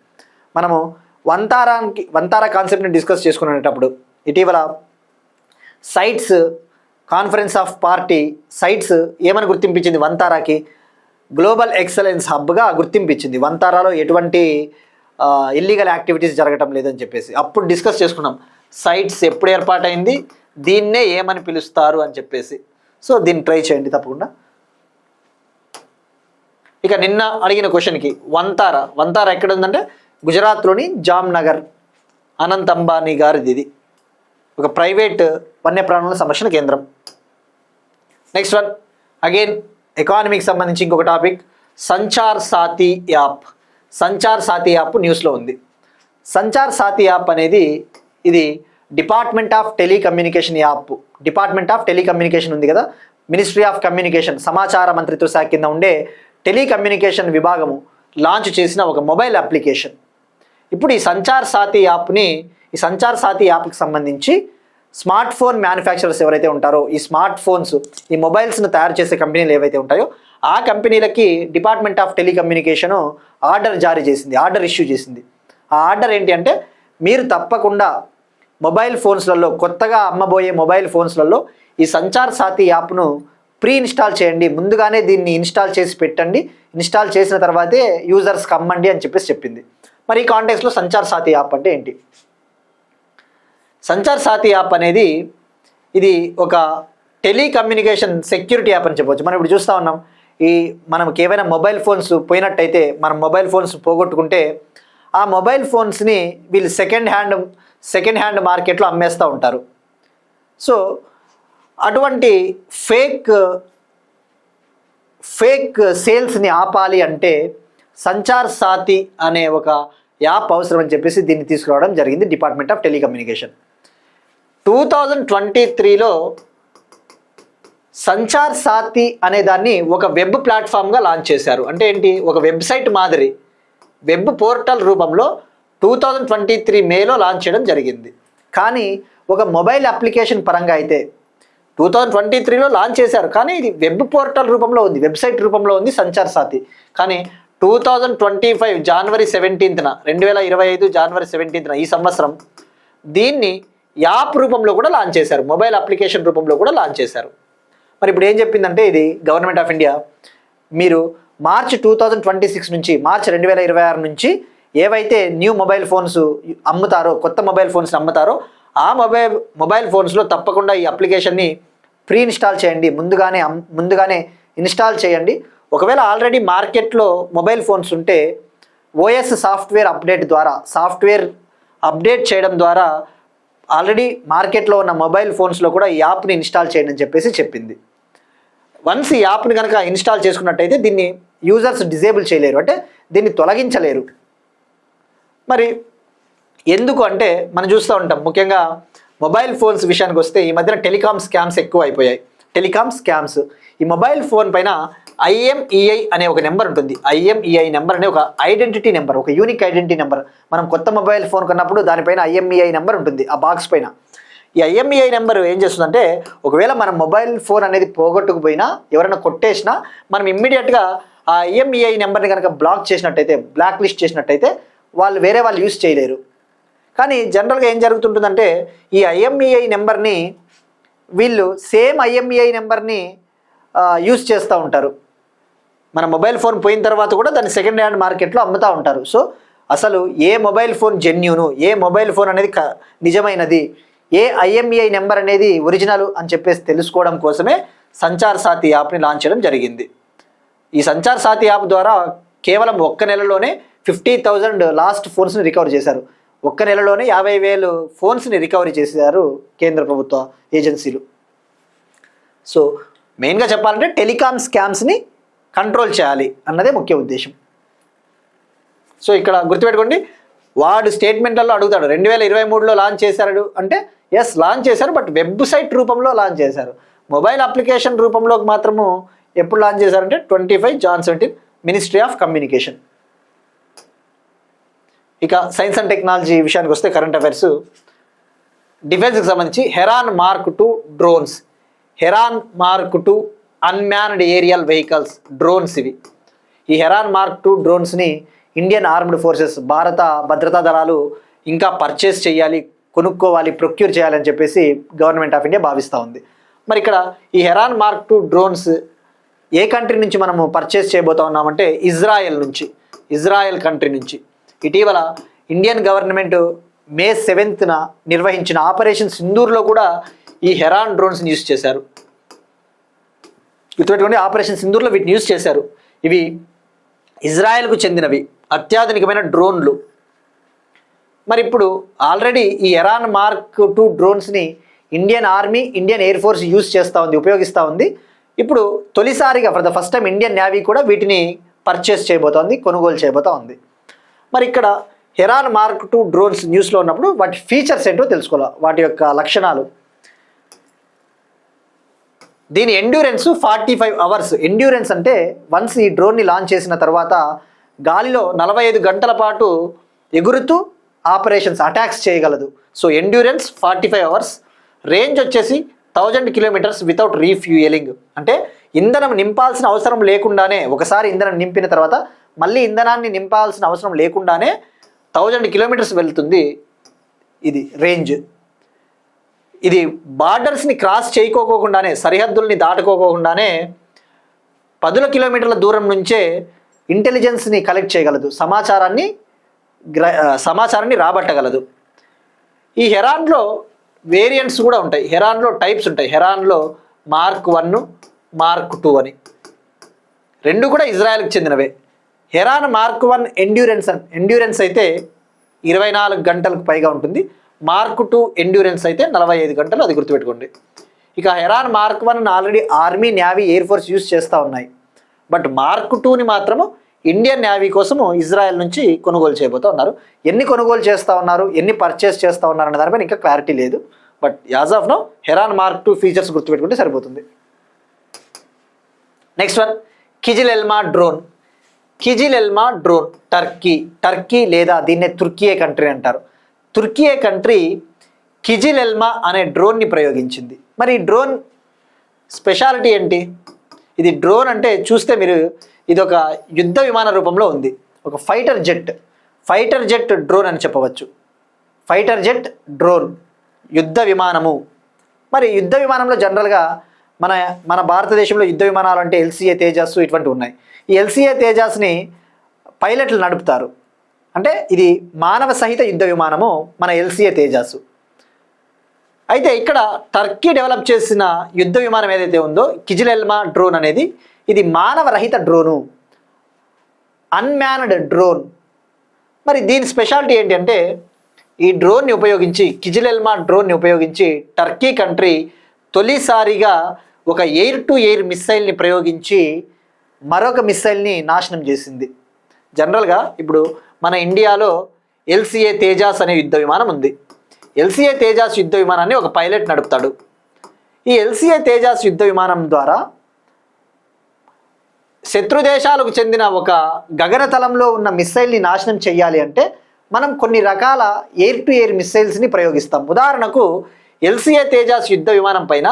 మనము వంతారా కాన్సెప్ట్ని డిస్కస్ చేసుకునేటప్పుడు ఇటీవల CITES conference of party CITES ఏమని గుర్తింపించింది? వంతారాకి గ్లోబల్ ఎక్సలెన్స్ హబ్గా గుర్తింపించింది. వంతారాలో ఎటువంటి ఇల్లీగల్ యాక్టివిటీస్ జరగటం లేదని చెప్పేసి అప్పుడు డిస్కస్ చేసుకున్నాం. సైట్స్ ఎప్పుడు ఏర్పాటైంది, దీన్నే ఏమని పిలుస్తారు అని చెప్పేసి. సో దీన్ని ట్రై చేయండి తప్పకుండా. ఇక నిన్న అడిగిన క్వశ్చన్కి వంతారా ఎక్కడ ఉందంటే గుజరాత్లోని జామ్నగర్, అనంత్ అంబానీ గారిది. ఇది ఒక ప్రైవేట్ వన్యప్రాణుల సంరక్షణ కేంద్రం. నెక్స్ట్ వన్ అగైన్ ఎకానమీకి సంబంధించి ఇంకొక topic, Sanchar Saathi app. Sanchar Saathi app న్యూస్లో ఉంది. సంచార్ సాథీ యాప్ అనేది ఇది department of telecommunication app. Department of telecommunication ఉంది కదా, మినిస్ట్రీ ఆఫ్ కమ్యూనికేషన్, సమాచార మంత్రిత్వ శాఖ కింద ఉండే టెలికమ్యూనికేషన్ విభాగము లాంచ్ చేసిన ఒక మొబైల్ అప్లికేషన్. ఇప్పుడు ఈ సంచార్ సాథీ యాప్కి సంబంధించి స్మార్ట్ ఫోన్ మ్యానుఫ్యాక్చరర్స్ ఎవరైతే ఉంటారో, ఈ స్మార్ట్ ఫోన్స్, ఈ మొబైల్స్ను తయారు చేసే కంపెనీలు ఏవైతే ఉంటాయో ఆ కంపెనీలకి department of telecommunication order issue చేసింది. ఆ ఆర్డర్ ఏంటి అంటే, మీరు తప్పకుండా మొబైల్ ఫోన్స్లలో, కొత్తగా అమ్మబోయే మొబైల్ ఫోన్స్లలో ఈ సంచార్ సాథీ యాప్ను ప్రీ ఇన్స్టాల్ చేయండి, ముందుగానే దీన్ని ఇన్స్టాల్ చేసి పెట్టండి, ఇన్స్టాల్ చేసిన తర్వాతే యూజర్స్కి అమ్మండి అని చెప్పేసి చెప్పింది. మరి ఈ కాంటెక్స్లో సంచార్ సాథీ యాప్ అంటే ఏంటి? సంచార్ సాథీ యాప్ అనేది ఇది ఒక టెలికమ్యూనికేషన్ సెక్యూరిటీ యాప్ అని చెప్పవచ్చు. మనం ఇప్పుడు చూస్తూ ఉన్నాం, మనకి ఏవైనా మొబైల్ ఫోన్స్ పోయినట్టయితే, మనం మొబైల్ ఫోన్స్ పోగొట్టుకుంటే ఆ మొబైల్ ఫోన్స్ని వీళ్ళు సెకండ్ హ్యాండ్ మార్కెట్లో అమ్మేస్తూ ఉంటారు. సో అటువంటి ఫేక్ సేల్స్ని ఆపాలి అంటే సంచార్ సాథీ అనే ఒక యాప్ అవసరం అని చెప్పేసి దీన్ని తీసుకురావడం జరిగింది డిపార్ట్మెంట్ ఆఫ్ టెలికమ్యూనికేషన్. 2023లో సంచార్ సాథీ అనే దాన్ని ఒక వెబ్ ప్లాట్ఫామ్గా లాంచ్ చేశారు. అంటే ఏంటి? ఒక వెబ్సైట్ మాదిరి వెబ్ పోర్టల్ రూపంలో 2023 మేలో లాంచ్ చేయడం జరిగింది. కానీ ఒక మొబైల్ అప్లికేషన్ పరంగా అయితే 2023లో లాంచ్ చేశారు, కానీ ఇది వెబ్ పోర్టల్ రూపంలో ఉంది, వెబ్సైట్ రూపంలో ఉంది సంచార్ సాథీ. కానీ 2025 జనవరి 17న 2025 జనవరి 17న ఈ సంవత్సరం దీన్ని యాప్ రూపంలో కూడా లాంచ్ చేశారు, మొబైల్ అప్లికేషన్ రూపంలో కూడా లాంచ్ చేశారు. మరి ఇప్పుడు ఏం చెప్పిందంటే ఇది గవర్నమెంట్ ఆఫ్ ఇండియా, మీరు మార్చ్ 2026 నుంచి, మార్చ్ 2026 నుంచి ఏవైతే న్యూ మొబైల్ ఫోన్స్ అమ్ముతారో, కొత్త మొబైల్ ఫోన్స్ అమ్ముతారో ఆ మొబైల్ ఫోన్స్లో తప్పకుండా ఈ అప్లికేషన్ని ప్రీ ఇన్స్టాల్ చేయండి, ముందుగానే ఇన్స్టాల్ చేయండి. ఒకవేళ ఆల్రెడీ మార్కెట్లో మొబైల్ ఫోన్స్ ఉంటే ఓఎస్ సాఫ్ట్వేర్ అప్డేట్ చేయడం ద్వారా ఆల్రెడీ మార్కెట్లో ఉన్న మొబైల్ ఫోన్స్లో కూడా ఈ యాప్ని ఇన్స్టాల్ చేయండి అని చెప్పేసి చెప్పింది. వన్స్ ఈ యాప్ని కనుక ఇన్స్టాల్ చేసుకున్నట్టయితే దీన్ని యూజర్స్ డిజేబుల్ చేయలేరు, అంటే దీన్ని తొలగించలేరు. మరి ఎందుకు అంటే మనం చూస్తూ ఉంటాం, ముఖ్యంగా మొబైల్ ఫోన్స్ విషయానికి వస్తే ఈ మధ్యన టెలికామ్ స్కామ్స్ ఎక్కువ అయిపోయాయి. ఈ మొబైల్ ఫోన్ పైన IMEI అనే ఒక నెంబర్ ఉంటుంది. IMEI నెంబర్ అనే ఒక ఐడెంటిటీ నెంబర్, ఒక యూనిక్ ఐడెంటిటీ నెంబర్. మనం కొత్త మొబైల్ ఫోన్ కొన్నప్పుడు దానిపైన IMEI నెంబర్ ఉంటుంది ఆ బాక్స్ పైన. ఈ IMEI నెంబర్ ఏం చేస్తుందంటే, ఒకవేళ మన మొబైల్ ఫోన్ అనేది పోగొట్టుకుపోయినా, ఎవరైనా కొట్టేసినా, మనం ఇమ్మీడియట్గా ఆ IMEI నెంబర్ని కనుక బ్లాక్ చేసినట్టయితే, బ్లాక్ లిస్ట్ చేసినట్టయితే వేరే వాళ్ళు యూజ్ చేయలేరు. కానీ జనరల్గా ఏం జరుగుతుంటుందంటే, ఈ IMEI నెంబర్ని వీళ్ళు సేమ్ IMEI నెంబర్ని యూజ్ చేస్తూ ఉంటారు. మన మొబైల్ ఫోన్ పోయిన తర్వాత కూడా దాన్ని సెకండ్ హ్యాండ్ మార్కెట్లో అమ్ముతూ ఉంటారు. సో అసలు ఏ మొబైల్ ఫోన్ జెన్యూను, ఏ మొబైల్ ఫోన్ అనేది నిజమైనది, ఏ IMEI నెంబర్ అనేది ఒరిజినల్ అని చెప్పేసి తెలుసుకోవడం కోసమే సంచార్ సాథి యాప్ని లాంచ్ చేయడం జరిగింది. ఈ సంచార్ సాథి యాప్ ద్వారా కేవలం ఒక్క నెలలోనే 50,000 లాస్ట్ ఫోన్స్ని రికవర్ చేశారు. ఒక్క నెలలోనే 50,000 ఫోన్స్ని రికవరీ చేశారు కేంద్ర ప్రభుత్వ ఏజెన్సీలు. సో మెయిన్గా చెప్పాలంటే టెలికామ్ స్కామ్స్ని కంట్రోల్ చేయాలి అన్నదే ముఖ్య ఉద్దేశం. సో ఇక్కడ గుర్తుపెట్టుకోండి, వాడు స్టేట్మెంట్లలో అడుగుతాడు 2023లో లాంచ్ చేశారు అంటే, ఎస్ లాంచ్ చేశారు, బట్ వెబ్సైట్ రూపంలో లాంచ్ చేశారు. మొబైల్ అప్లికేషన్ రూపంలో మాత్రము ఎప్పుడు లాంచ్ చేశారంటే 25 Jan 17 మినిస్ట్రీ ఆఫ్ కమ్యూనికేషన్. ఇక సైన్స్ అండ్ టెక్నాలజీ విషయానికి వస్తే కరెంట్ అఫైర్స్, డిఫెన్స్కి సంబంధించి Heron mark 2 drones, Heron mark 2 unmanned aerial vehicles drones ఇవి. ఈ హెరాన్ మార్క్ 2 డ్రోన్స్ని ఇండియన్ ఆర్మ్డ్ ఫోర్సెస్, భారత భద్రతా దళాలు ఇంకా పర్చేస్ చేయాలి, కొనుక్కోవాలి, ప్రొక్యూర్ చేయాలని చెప్పేసి గవర్నమెంట్ ఆఫ్ ఇండియా భావిస్తూ ఉంది. మరి ఇక్కడ ఈ హెరాన్ మార్క్ 2 డ్రోన్స్ ఏ కంట్రీ నుంచి మనము పర్చేస్ చేయబోతా ఉన్నామంటే ఇజ్రాయెల్ నుంచి, ఇజ్రాయెల్ కంట్రీ నుంచి. ఇటీవల ఇండియన్ గవర్నమెంట్ May 7th నిర్వహించిన ఆపరేషన్ సింధూర్లో కూడా ఈ హెరాన్ డ్రోన్స్ని యూజ్ చేశారు. గుర్తుపెట్టుకోండి, ఆపరేషన్ సింధూర్లో వీటిని యూజ్ చేశారు. ఇవి ఇజ్రాయెల్కు చెందినవి అత్యాధునికమైన డ్రోన్లు. మరి ఇప్పుడు ఆల్రెడీ ఈ హెరాన్ మార్క్ 2 డ్రోన్స్ని Indian army, Indian air force use చేస్తూ ఉంది, ఉపయోగిస్తూ ఉంది. ఇప్పుడు తొలిసారిగా for the first time Indian navy కూడా వీటిని పర్చేస్ చేయబోతోంది, కొనుగోలు చేయబోతూ ఉంది. మరి ఇక్కడ హెరాన్ మార్క్ 2 డ్రోన్స్ న్యూస్లో ఉన్నప్పుడు వాటి ఫీచర్స్ ఏంటో తెలుసుకోవాలి, వాటి యొక్క లక్షణాలు. దీని ఎండ్యూరెన్స్ 45 hours. ఎండ్యూరెన్స్ అంటే వన్స్ ఈ డ్రోన్ని లాంచ్ చేసిన తర్వాత గాలిలో 45 గంటల పాటు ఎగురుతూ ఆపరేషన్స్, అటాక్స్ చేయగలదు. So endurance 45 hours. రేంజ్ వచ్చేసి 1000 kilometers వితౌట్ రీఫ్యూయలింగ్. అంటే ఇంధనం నింపాల్సిన అవసరం లేకుండానే, ఒకసారి ఇంధనం నింపిన తర్వాత మళ్ళీ ఇంధనాన్ని నింపాల్సిన అవసరం లేకుండానే 1000 kilometers వెళ్తుంది ఇది రేంజ్. ఇది బార్డర్స్ని క్రాస్ చేయకోకుండానే, సరిహద్దుల్ని దాటుకోకుండానే 10 kilometers దూరం నుంచే ఇంటెలిజెన్స్ని కలెక్ట్ చేయగలదు, సమాచారాన్ని రాబట్టగలదు. ఈ హెరాన్లో వేరియంట్స్ కూడా ఉంటాయి, హెరాన్లో టైప్స్ ఉంటాయి. హెరాన్లో మార్క్ 1, మార్క్ 2 అని రెండు కూడా ఇజ్రాయెల్కి చెందినవే. హెరాన్ మార్క్ 1 ఎండ్యూరెన్స్ అయితే 24 గంటలకు పైగా ఉంటుంది. మార్క్ 2 ఎండ్యూరెన్స్ అయితే 45 గంటలు, అది గుర్తుపెట్టుకోండి. ఇక heron mark 1 already army, navy, air force use చేస్తూ ఉన్నాయి. బట్ మార్క్ 2ని మాత్రము ఇండియన్ నేవీ కోసము ఇజ్రాయెల్ నుంచి కొనుగోలు చేయబోతూ ఉన్నారు. ఎన్ని కొనుగోలు చేస్తూ ఉన్నారు, ఎన్ని పర్చేస్ చేస్తూ ఉన్నారు అనే దానిపైన ఇంకా క్లారిటీ లేదు. But as of now Heron mark 2 features గుర్తుపెట్టుకుంటే సరిపోతుంది. Next one, Kizil Elma drone. Kizil Elma drone Turkey లేదా దీన్నే తుర్కియే కంట్రీ అంటారు. తుర్కియే కంట్రీ కిజిల్ ఎల్మా అనే డ్రోన్ని ప్రయోగించింది. మరి ఈ డ్రోన్ స్పెషాలిటీ ఏంటి? ఇది డ్రోన్ అంటే చూస్తే మీరు, ఇది ఒక యుద్ధ విమాన రూపంలో ఉంది. ఒక ఫైటర్ జెట్ డ్రోన్ అని చెప్పవచ్చు. ఫైటర్ జెట్ డ్రోన్, యుద్ధ విమానము. మరి యుద్ధ విమానంలో జనరల్గా మన భారతదేశంలో యుద్ధ విమానాలు అంటే LCA తేజస్ ఇటువంటివి ఉన్నాయి. ఈ LCA తేజస్ని పైలట్లు నడుపుతారు. అంటే ఇది మానవ సహిత యుద్ధ విమానము మన LCA తేజస్. అయితే ఇక్కడ టర్కీ డెవలప్ చేసిన యుద్ధ విమానం ఏదైతే ఉందో కిజిల్ ఎల్మా డ్రోన్ అనేది, ఇది మానవ రహిత డ్రోను, అన్మ్యాన్డ్ డ్రోన్. మరి దీని స్పెషాలిటీ ఏంటి అంటే, ఈ డ్రోన్ని ఉపయోగించి, కిజిల్ ఎల్మా డ్రోన్ని ఉపయోగించి టర్కీ కంట్రీ తొలిసారిగా ఒక ఎయిర్ టు ఎయిర్ మిస్సైల్ని ప్రయోగించి మరొక మిస్సైల్ని నాశనం చేసింది. జనరల్గా ఇప్పుడు మన ఇండియాలో LCA తేజాస్ అనే యుద్ధ విమానం ఉంది. LCA తేజాస్ యుద్ధ విమానాన్ని ఒక పైలట్ నడుపుతాడు. ఈ LCA తేజాస్ యుద్ధ విమానం ద్వారా శత్రు దేశాలకు చెందిన ఒక గగనతలంలో ఉన్న మిస్సైల్ని నాశనం చేయాలి అంటే మనం కొన్ని రకాల ఎయిర్ టు ఎయిర్ మిస్సైల్స్ని ప్రయోగిస్తాం. ఉదాహరణకు ఎల్సిఏ తేజాస్ యుద్ధ విమానం పైన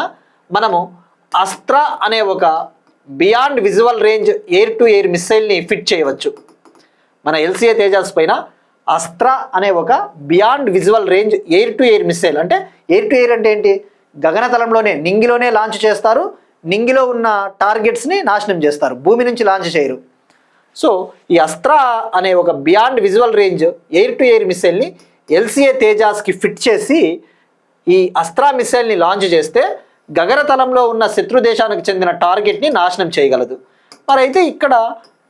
మనము అస్త్రా అనే ఒక beyond visual range air to air మిస్సైల్ని ఫిట్ చేయవచ్చు. మన ఎల్సిఏ తేజాస్ పైన అస్త్రా అనే ఒక beyond visual range air to air missile, అంటే ఎయిర్ టు ఎయిర్ అంటే ఏంటి, గగనతలంలోనే నింగిలోనే లాంచ్ చేస్తారు, నింగిలో ఉన్న టార్గెట్స్ని నాశనం చేస్తారు, భూమి నుంచి లాంచ్ చేయరు. సో ఈ అస్త్రా అనే ఒక beyond visual range air to air మిస్సైల్ని ఎల్సిఏ తేజాస్కి ఫిట్ చేసి ఈ అస్త్రా మిస్సైల్ని లాంచ్ చేస్తే గగనతలంలో ఉన్న శత్రు దేశానికి చెందిన టార్గెట్ని నాశనం చేయగలదు. మరి అయితే ఇక్కడ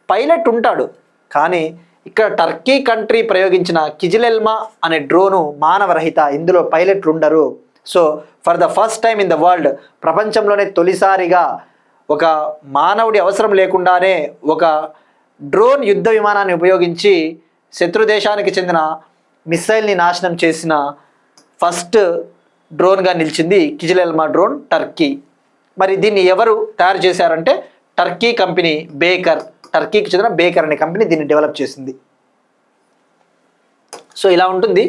పైలట్ ఉంటాడు, కానీ ఇక్కడ టర్కీ కంట్రీ ప్రయోగించిన కిజిలెల్మా అనే డ్రోను మానవరహిత, ఇందులో పైలట్లు ఉండరు. So for the first time in the world, ప్రపంచంలోనే తొలిసారిగా ఒక మానవుడి అవసరం లేకుండానే ఒక డ్రోన్ యుద్ధ విమానాన్ని ఉపయోగించి శత్రు దేశానికి చెందిన మిస్సైల్ని నాశనం చేసిన ఫస్ట్ డ్రోన్గా నిలిచింది కిజిలెల్మా డ్రోన్, టర్కీ. మరి దీన్ని ఎవరు తయారు చేశారంటే టర్కీ కంపెనీ బేకర్, టర్కీకి చెందిన బేకర్ అనే కంపెనీ దీన్ని డెవలప్ చేసింది. సో ఇలా ఉంటుంది.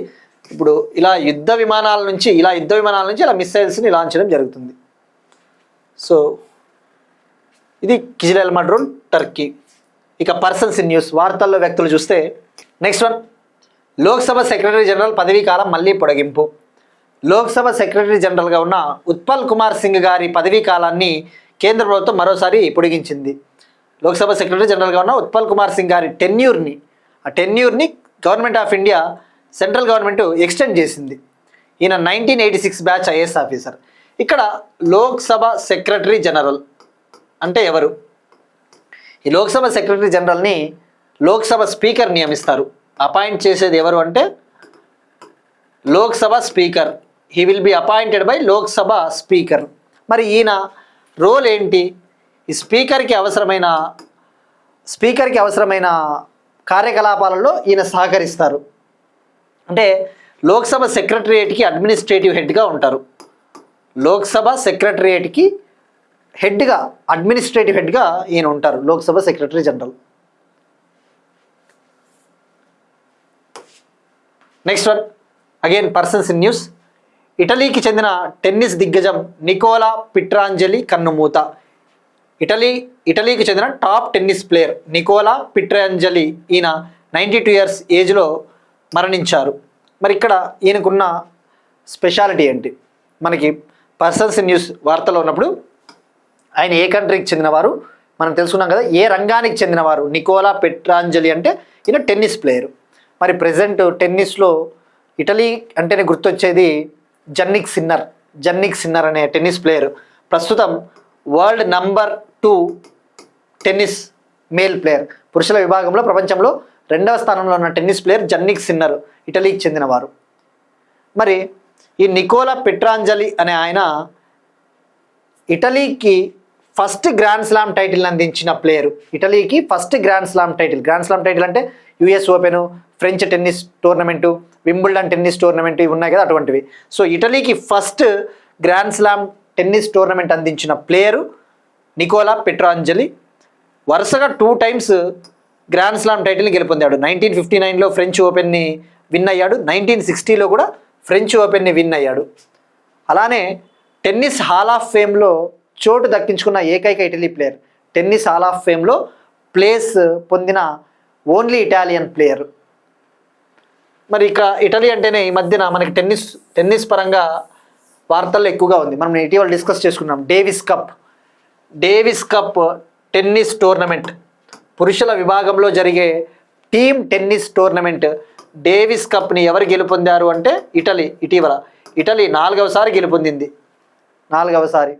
ఇప్పుడు ఇలా యుద్ధ విమానాల నుంచి ఇలా మిస్సైల్స్ని లాంచ్ చేయడం జరుగుతుంది. సో ఇది కిజిలెల్మా డ్రోన్, టర్కీ. ఇక పర్సన్స్ ఇన్ న్యూస్, వార్తల్లో వ్యక్తులు చూస్తే next one, Lok Sabha secretary general పదవీ కాలం మళ్ళీ పొడిగింపు. లోక్సభ సెక్రటరీ జనరల్గా ఉన్న ఉత్పల్ కుమార్ సింగ్ గారి పదవీ కాలాన్ని కేంద్ర ప్రభుత్వం మరోసారి పొడిగించింది. లోక్సభ సెక్రటరీ జనరల్గా ఉన్న ఉత్పల్ కుమార్ సింగ్ గారి టెన్యూర్ని government of India central government extend చేసింది. ఈయన 1986 బ్యాచ్ ఐఏఎస్ ఆఫీసర్. ఇక్కడ లోక్సభ సెక్రటరీ జనరల్ అంటే ఎవరు? ఈ లోక్సభ సెక్రటరీ జనరల్ని లోక్సభ స్పీకర్ నియమిస్తారు. అపాయింట్ చేసేది ఎవరు అంటే Lok Sabha speaker. He will be appointed by Lok Sabha speaker. మరి ఈయన రోల్ ఏంటి? ఈ స్పీకర్కి అవసరమైన కార్యకలాపాలలో ఈయన సహకరిస్తారు. అంటే లోక్సభ సెక్రటరియేట్కి అడ్మినిస్ట్రేటివ్ హెడ్గా ఉంటారు. లోక్సభ సెక్రటరియేట్కి అడ్మినిస్ట్రేటివ్ హెడ్గా ఈయన ఉంటారు, Lok Sabha secretary general. Next one, again persons in news. ఇటలీకి చెందిన టెన్నిస్ దిగ్గజం నికోలా పిట్రాంజలి కన్నుమూత. ఇటలీకి చెందిన top tennis player Nicola Pietrangeli, ఈయన 92 ఇయర్స్ ఏజ్లో మరణించారు. మరి ఇక్కడ ఈయనకున్న స్పెషాలిటీ ఏంటి? మనకి పర్సన్స్ ఇన్ న్యూస్ వార్తలో ఉన్నప్పుడు ఆయన ఏ కంట్రీకి చెందినవారు మనం తెలుసుకున్నాం కదా, ఏ రంగానికి చెందినవారు. నికోలా పిట్రాంజలి అంటే ఈయన టెన్నిస్ ప్లేయర్. మరి ప్రజెంట్ టెన్నిస్లో ఇటలీ అంటేనే గుర్తొచ్చేది జన్నిక్ సిన్నర్ అనే టెన్నిస్ ప్లేయర్. ప్రస్తుతం world number 2 tennis male player. పురుషుల విభాగంలో ప్రపంచంలో 2వ స్థానంలో ఉన్న టెన్నిస్ ప్లేయర్ జన్నిక్ సిన్నర్, ఇటలీకి చెందినవారు. మరి ఈ నికోలా పిట్రాంజలి అనే ఆయన ఇటలీకి ఫస్ట్ గ్రాండ్ స్లామ్ టైటిల్ అందించిన ప్లేయరు. ఇటలీకి ఫస్ట్ గ్రాండ్ స్లామ్ టైటిల్ అంటే US open, French tennis tournament, Wimbledon tennis tournament ఇవి ఉన్నాయి కదా, అటువంటివి. సో ఇటలీకి first grand slam tennis tournament అందించిన ప్లేయరు నికోలా పిట్రాంజలి. వరుసగా 2 టైమ్స్ గ్రాండ్ స్లామ్ టైటిల్ని గెలుపొందాడు. 1959లో ఫ్రెంచ్ ఓపెన్ని విన్ అయ్యాడు, 1960లో కూడా ఫ్రెంచ్ ఓపెన్ని విన్ అయ్యాడు. అలానే టెన్నిస్ హాల్ ఆఫ్ ఫేమ్లో చోటు దక్కించుకున్న ఏకైక Italy player. Tennis hall of ఫేమ్లో ప్లేస్ పొందిన ఓన్లీ ఇటాలియన్ ప్లేయర్. మరి ఇక ఇటలీ అంటేనే ఈ మధ్యన మనకి టెన్నిస్ పరంగా వార్తల్లో ఎక్కువగా ఉంది. మనం ఇటీవల డిస్కస్ చేసుకున్నాం డేవిస్ కప్ టెన్నిస్ టోర్నమెంట్, పురుషుల విభాగంలో జరిగే టీమ్ టెన్నిస్ టోర్నమెంట్ డేవిస్ కప్ని ఎవరు గెలుపొందారు అంటే ఇటీవల ఇటలీ 4వసారి గెలుపొందింది, 4వసారి.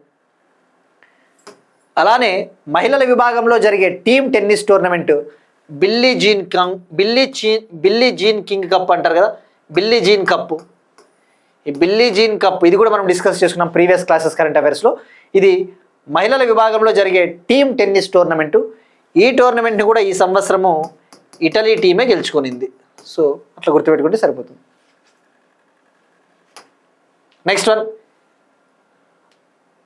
అలానే మహిళల విభాగంలో జరిగే team tennis tournament Billie Jean King cup అంటారు కదా, బిల్లీ జీన్ కప్. ఈ బిల్లీ జీన్ కప్ ఇది కూడా మనం డిస్కస్ చేసుకున్నాం ప్రీవియస్ క్లాసెస్ కరెంట్ అఫైర్స్లో. ఇది మహిళల విభాగంలో జరిగే టీమ్ టెన్నిస్ టోర్నమెంటు. ఈ టోర్నమెంట్ని కూడా ఈ సంవత్సరము ఇటలీ టీమే గెలుచుకునింది. సో అట్లా గుర్తుపెట్టుకుంటే సరిపోతుంది. Next one,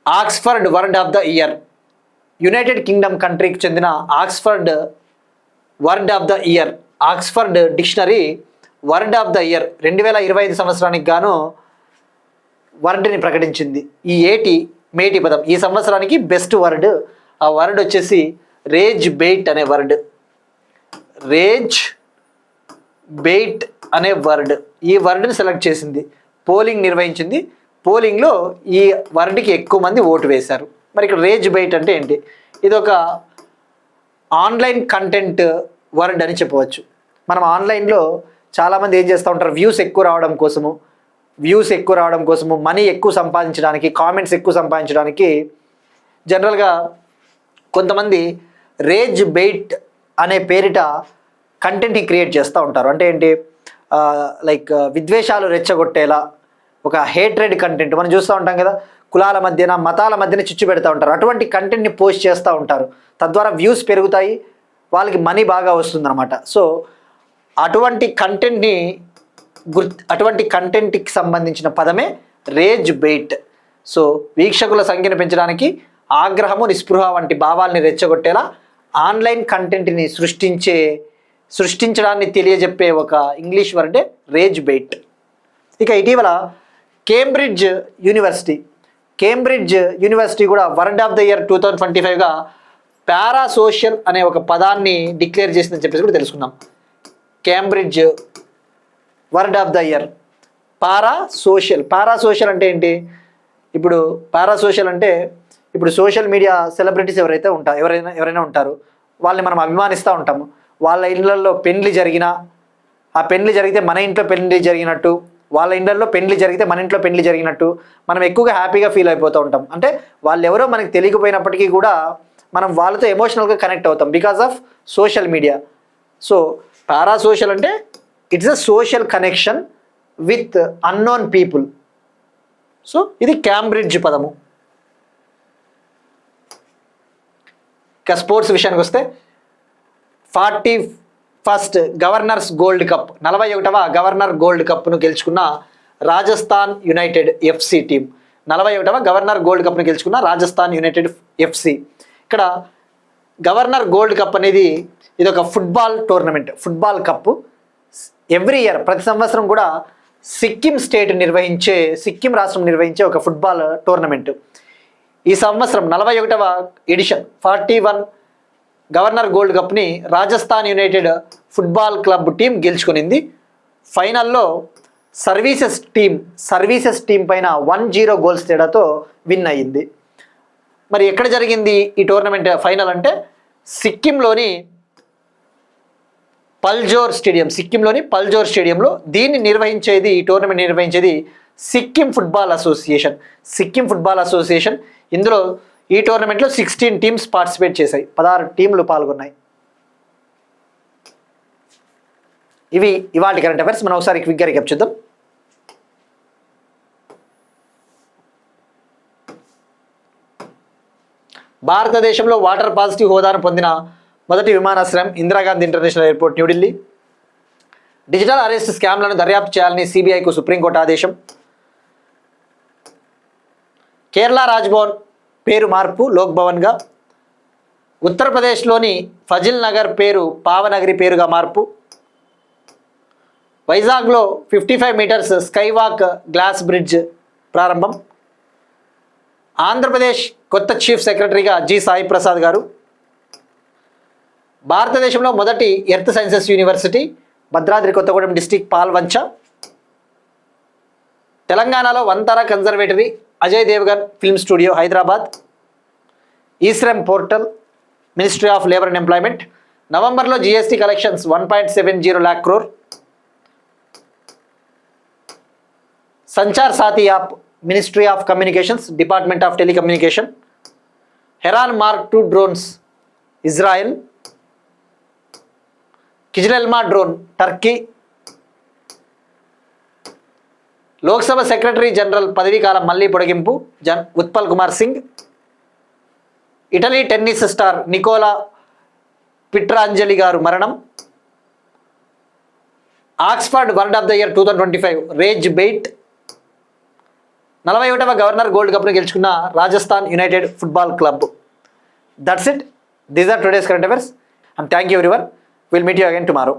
Oxford word of the year. United Kingdom కంట్రీకి చెందిన Oxford word of the year, Oxford dictionary word of the year 2025 సంవత్సరానికి గాను వర్డ్ని ప్రకటించింది. ఈ మేటి పదం ఈ సంవత్సరానికి బెస్ట్ వర్డ్, ఆ వర్డ్ వచ్చేసి రేజ్ బెయిట్ అనే వర్డ్. రేజ్ బెయిట్ అనే వర్డ్, ఈ వర్డ్ని సెలెక్ట్ చేసింది, పోలింగ్ నిర్వహించింది. పోలింగ్లో ఈ వర్డ్కి ఎక్కువ మంది ఓటు వేశారు. మరి ఇక్కడ రేజ్ బెయిట్ అంటే ఏంటి? ఇది ఒక ఆన్లైన్ కంటెంట్ వర్డ్ అని చెప్పవచ్చు. మనం ఆన్లైన్లో చాలామంది ఏం చేస్తూ ఉంటారు, వ్యూస్ ఎక్కువ రావడం కోసము, మనీ ఎక్కువ సంపాదించడానికి, కామెంట్స్ ఎక్కువ సంపాదించడానికి జనరల్గా కొంతమంది రేజ్ బెయిట్ అనే పేరిట కంటెంట్ని క్రియేట్ చేస్తూ ఉంటారు. అంటే ఏంటి, లైక్ విద్వేషాలు రెచ్చగొట్టేలా ఒక హేట్రెడ్ కంటెంట్ మనం చూస్తూ ఉంటాం కదా, కులాల మధ్యన మతాల మధ్యన చిచ్చు పెడతా ఉంటారు. అటువంటి కంటెంట్ని పోస్ట్ చేస్తూ ఉంటారు, తద్వారా వ్యూస్ పెరుగుతాయి, వాళ్ళకి మనీ బాగా వస్తుందన్నమాట. సో అటువంటి కంటెంట్కి సంబంధించిన పదమే రేజ్ బెయిట్. సో వీక్షకుల సంఖ్యను పెంచడానికి, ఆగ్రహము నిస్పృహ వంటి భావాల్ని రెచ్చగొట్టేలా ఆన్లైన్ కంటెంట్ని సృష్టించడాన్ని తెలియజెప్పే ఒక ఇంగ్లీష్ వర్డే రేజ్ బెయిట్. ఇక ఇటీవల కేంబ్రిడ్జ్ యూనివర్సిటీ కూడా వర్డ్ ఆఫ్ ద ఇయర్ 2025గా పారాసోషల్ అనే ఒక పదాన్ని డిక్లేర్ చేసిందని చెప్పేసి కూడా తెలుసుకుందాం. Cambridge word of the year parasocial అంటే ఏంటి? ఇప్పుడు పారాసోషల్ అంటే ఇప్పుడు సోషల్ మీడియా సెలబ్రిటీస్ ఎవరైనా ఉంటారు, వాళ్ళని మనం అభిమానిస్తూ ఉంటాము. వాళ్ళ ఇళ్ళల్లో పెళ్లి జరిగినా, ఆ పెళ్లి జరిగితే మన ఇంట్లో పెళ్లి జరిగినట్టు, వాళ్ళ ఇళ్ళల్లో పెళ్లి జరిగితే మన ఇంట్లో పెళ్లి జరిగినట్టు మనం ఎక్కువగా హ్యాపీగా ఫీల్ అయిపోతూ ఉంటాం. అంటే వాళ్ళు ఎవరో మనకి తెలియకపోయినప్పటికీ కూడా మనం వాళ్ళతో ఎమోషనల్గా కనెక్ట్ అవుతాం because of social media. So parasocial అంటే it's a social connection with unknown people. So ఇది కేంబ్రిడ్జ్ పదము. ఇక స్పోర్ట్స్ విషయానికి వస్తే 41st గవర్నర్స్ గోల్డ్ కప్ 41వ గవర్నర్ గోల్డ్ కప్ను గెలుచుకున్న రాజస్థాన్ యునైటెడ్ ఎఫ్సి టీం. 41వ గవర్నర్ గోల్డ్ కప్ను గెలుచుకున్న రాజస్థాన్ యునైటెడ్ ఎఫ్సి. ఇక్కడ గవర్నర్ గోల్డ్ కప్ అనేది ఇది ఒక football tournament, football cup. Every year ప్రతి సంవత్సరం కూడా సిక్కిం రాష్ట్రం నిర్వహించే ఒక ఫుట్బాల్ టోర్నమెంట్. ఈ సంవత్సరం 41వ ఎడిషన్ 41 గవర్నర్ గోల్డ్ కప్ని Rajasthan united football club team గెలుచుకునింది. ఫైనల్లో సర్వీసెస్ టీం పైన 1-0 గోల్స్ తేడాతో విన్ అయ్యింది. మరి ఎక్కడ జరిగింది ఈ టోర్నమెంట్ ఫైనల్ అంటే సిక్కింలోని పల్జోర్ స్టేడియంలో దీన్ని ఈ టోర్నమెంట్ నిర్వహించేది సిక్కిం ఫుట్బాల్ అసోసియేషన్. ఇందులో ఈ టోర్నమెంట్లో 16 టీమ్స్ పార్టిసిపేట్ చేశాయి, 16 టీంలు పాల్గొన్నాయి. ఇవి ఇవాళ కరెంట్ అఫైర్స్. మనం ఒకసారి క్విక్గా రికాప్ చేద్దాం. భారతదేశంలో వాటర్ పాజిటివ్ హోదాను పొందిన మొదటి విమానాశ్రయం Indira Gandhi international airport New Delhi. Digital arrest స్కామ్లను దర్యాప్తు చేయాలని సిబిఐకు సుప్రీంకోర్టు ఆదేశం. కేరళ రాజ్భవన్ పేరు మార్పు లోక్ భవన్గా. ఉత్తరప్రదేశ్లోని ఫజిల్ నగర్ పేరు పావనగరి పేరుగా మార్పు. వైజాగ్లో 55 మీటర్స్ స్కైవాక్ గ్లాస్ బ్రిడ్జ్ ప్రారంభం. ఆంధ్రప్రదేశ్ కొత్త చీఫ్ సెక్రటరీగా జి సాయి ప్రసాద్ గారు. భారతదేశంలో మొదటి earth sciences university Bhadradri Kothagudem district Palvancha. తెలంగాణలో Vantara conservatory Ajay Devgn film studio Hyderabad. EShram portal ministry of labour and employment. నవంబర్లో GST collections 1.70 lakh crore. Sanchar Saathi app ministry of communications department of telecommunication. Heron mark 2 drones Israel. Kizil Elma drone Turkey. Lok Sabha secretary general పదవీకాలం మళ్లీ పొడిగింపు Utpal Kumar Singh. Italy tennis star Nicola Pietrangeli garu మరణం. Oxford word of the year 2025 rage bait. 41వ governor gold కప్ను గెలుచుకున్న Rajasthan united football club. That's it. These are today's current affairs and thank you everyone. Will meet you again tomorrow.